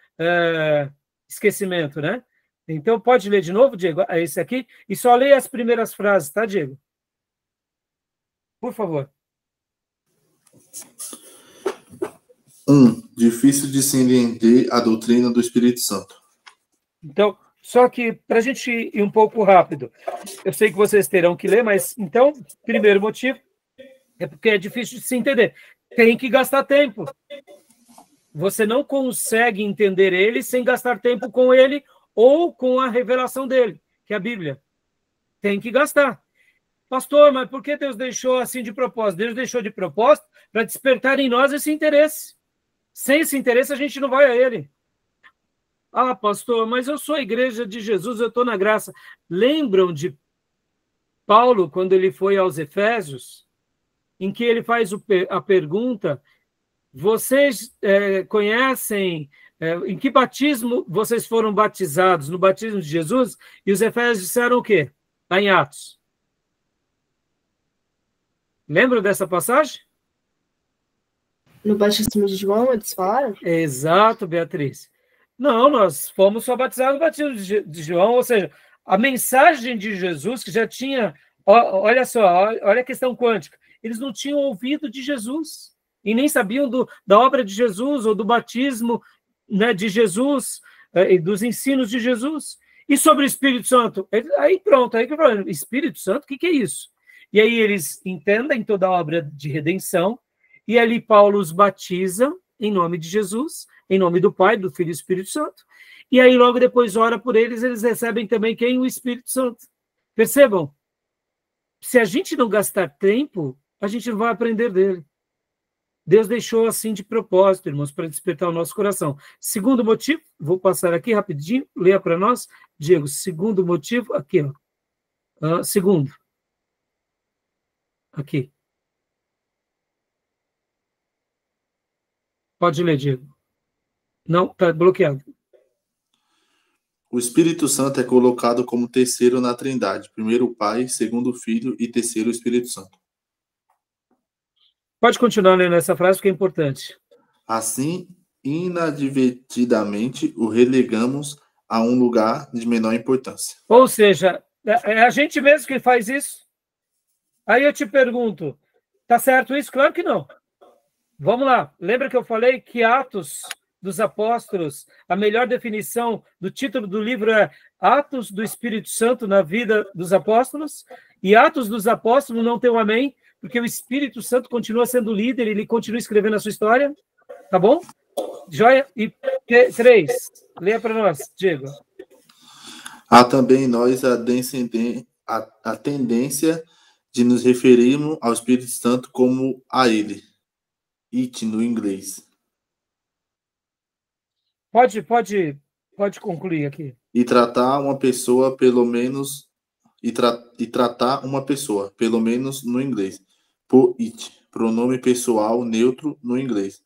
esquecimento, né? Então, pode ler de novo, Diego? Esse aqui. E só leia as primeiras frases, tá, Diego? Por favor. 1. Difícil de se entender a doutrina do Espírito Santo. Então, só que para a gente ir um pouco rápido, eu sei que vocês terão que ler, mas então, primeiro motivo é porque é difícil de se entender. Tem que gastar tempo. Você não consegue entender ele sem gastar tempo com ele ou com a revelação dele, que é a Bíblia. Tem que gastar. Pastor, mas por que Deus deixou assim de propósito? Deus deixou de propósito para despertar em nós esse interesse. Sem esse interesse, a gente não vai a ele. Ah, pastor, mas eu sou a igreja de Jesus, eu estou na graça. Lembram de Paulo, quando ele foi aos Efésios, em que ele faz a pergunta, vocês conhecem em que batismo vocês foram batizados? No batismo de Jesus? E os Efésios disseram o quê? Lá em Atos. Lembram dessa passagem? No batismo de João, eles falaram? Exato, Beatriz. Não, nós fomos só batizados no batismo de João, ou seja, a mensagem de Jesus, que já tinha... Olha só, olha a questão quântica. Eles não tinham ouvido de Jesus, e nem sabiam da obra de Jesus, ou do batismo, né, de Jesus, e dos ensinos de Jesus. E sobre o Espírito Santo? Aí pronto, aí que eu falo, Espírito Santo, o que é isso? E aí eles entendem toda a obra de redenção, e ali Paulo os batiza em nome de Jesus, em nome do Pai, do Filho e do Espírito Santo. E aí logo depois ora por eles, eles recebem também quem? O Espírito Santo. Percebam? Se a gente não gastar tempo, a gente não vai aprender dele. Deus deixou assim de propósito, irmãos, para despertar o nosso coração. Segundo motivo, vou passar aqui rapidinho, leia para nós, Diego. Segundo motivo, aqui, ó. Segundo. Aqui. Pode ler, Diego. Não, está bloqueado. O Espírito Santo é colocado como terceiro na Trindade. Primeiro o Pai, segundo o Filho e terceiro o Espírito Santo. Pode continuar lendo essa frase, porque é importante. Assim, inadvertidamente, o relegamos a um lugar de menor importância. Ou seja, é a gente mesmo que faz isso. Aí eu te pergunto, tá certo isso? Claro que não. Vamos lá. Lembra que eu falei que Atos dos Apóstolos, a melhor definição do título do livro é Atos do Espírito Santo na vida dos apóstolos? E Atos dos Apóstolos não tem um amém, porque o Espírito Santo continua sendo líder, ele continua escrevendo a sua história. Tá bom? Joia? E 3. Leia para nós, Diego. Há também em nós a tendência de nos referirmos ao Espírito Santo como a ele. It no inglês. Pode concluir aqui. E tratar uma pessoa pelo menos tratar uma pessoa, pelo menos no inglês. Por it, pronome pessoal neutro no inglês.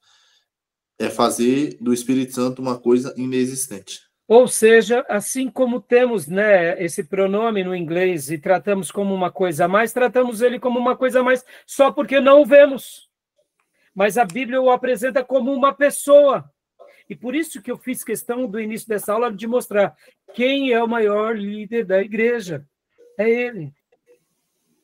É fazer do Espírito Santo uma coisa inexistente. Ou seja, assim como temos, né, esse pronome no inglês e tratamos como uma coisa a mais, tratamos ele como uma coisa a mais só porque não o vemos. Mas a Bíblia o apresenta como uma pessoa. E por isso que eu fiz questão do início dessa aula de mostrar quem é o maior líder da igreja. É ele.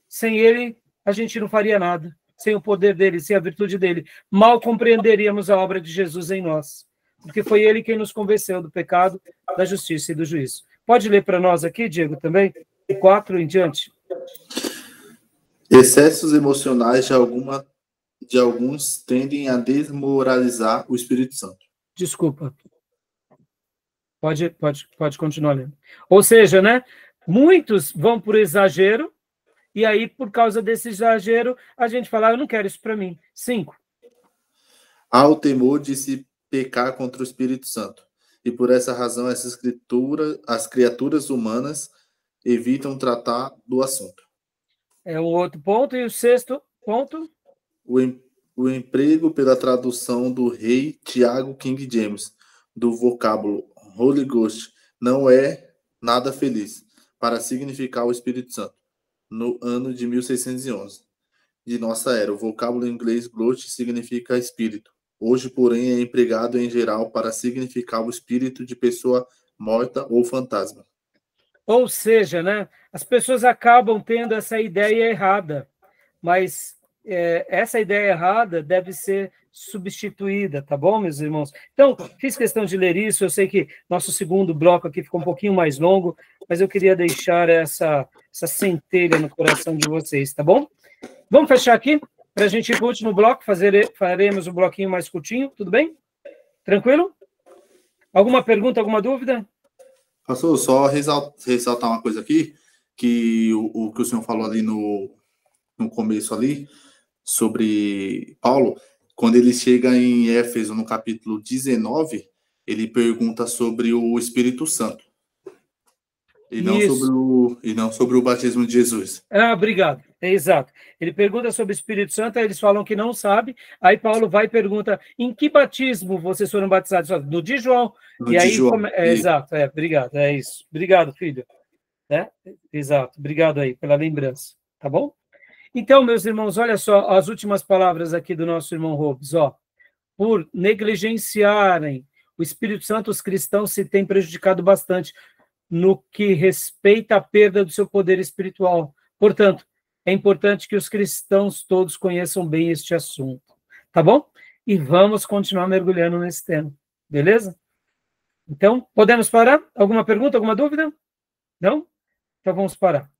Sem ele, a gente não faria nada. Sem o poder dele, sem a virtude dele. Mal compreenderíamos a obra de Jesus em nós. Porque foi ele quem nos convenceu do pecado, da justiça e do juízo. Pode ler para nós aqui, Diego, também? 4 em diante. Excessos emocionais de alguns tendem a desmoralizar o Espírito Santo. Desculpa. Pode continuar lendo. Ou seja, né? Muitos vão por exagero, e aí, por causa desse exagero, a gente fala, eu não quero isso para mim. 5. Há o temor de se pecar contra o Espírito Santo. E por essa razão, as criaturas humanas evitam tratar do assunto. É um outro ponto. E o sexto ponto? O emprego pela tradução do rei Tiago King James, do vocábulo Holy Ghost, não é nada feliz, para significar o Espírito Santo, no ano de 1611 de nossa era. O vocábulo em inglês Ghost significa espírito. Hoje, porém, é empregado em geral para significar o espírito de pessoa morta ou fantasma. Ou seja, né, as pessoas acabam tendo essa ideia errada, mas essa ideia errada deve ser substituída, tá bom, meus irmãos? Então, fiz questão de ler isso, eu sei que nosso segundo bloco aqui ficou um pouquinho mais longo, mas eu queria deixar essa centelha no coração de vocês, tá bom? Vamos fechar aqui, para a gente ir para o último bloco, faremos um bloquinho mais curtinho, tudo bem? Tranquilo? Alguma pergunta, alguma dúvida? Pastor, só ressaltar uma coisa aqui, que o que o senhor falou ali no começo ali, sobre Paulo, quando ele chega em Éfeso, no capítulo 19, ele pergunta sobre o Espírito Santo. E não sobre o batismo de Jesus. Ah, obrigado. É exato. Ele pergunta sobre o Espírito Santo, aí eles falam que não sabe, aí Paulo vai e pergunta, em que batismo vocês foram batizados? No de João. No de João. Exato, obrigado, é isso. Obrigado, filho. Exato, obrigado aí pela lembrança, tá bom? Então, meus irmãos, olha só as últimas palavras aqui do nosso irmão Robes, ó. Por negligenciarem o Espírito Santo, os cristãos se têm prejudicado bastante no que respeita à perda do seu poder espiritual. Portanto, é importante que os cristãos todos conheçam bem este assunto, tá bom? E vamos continuar mergulhando nesse tema, beleza? Então, podemos parar? Alguma pergunta, alguma dúvida? Não? Então vamos parar.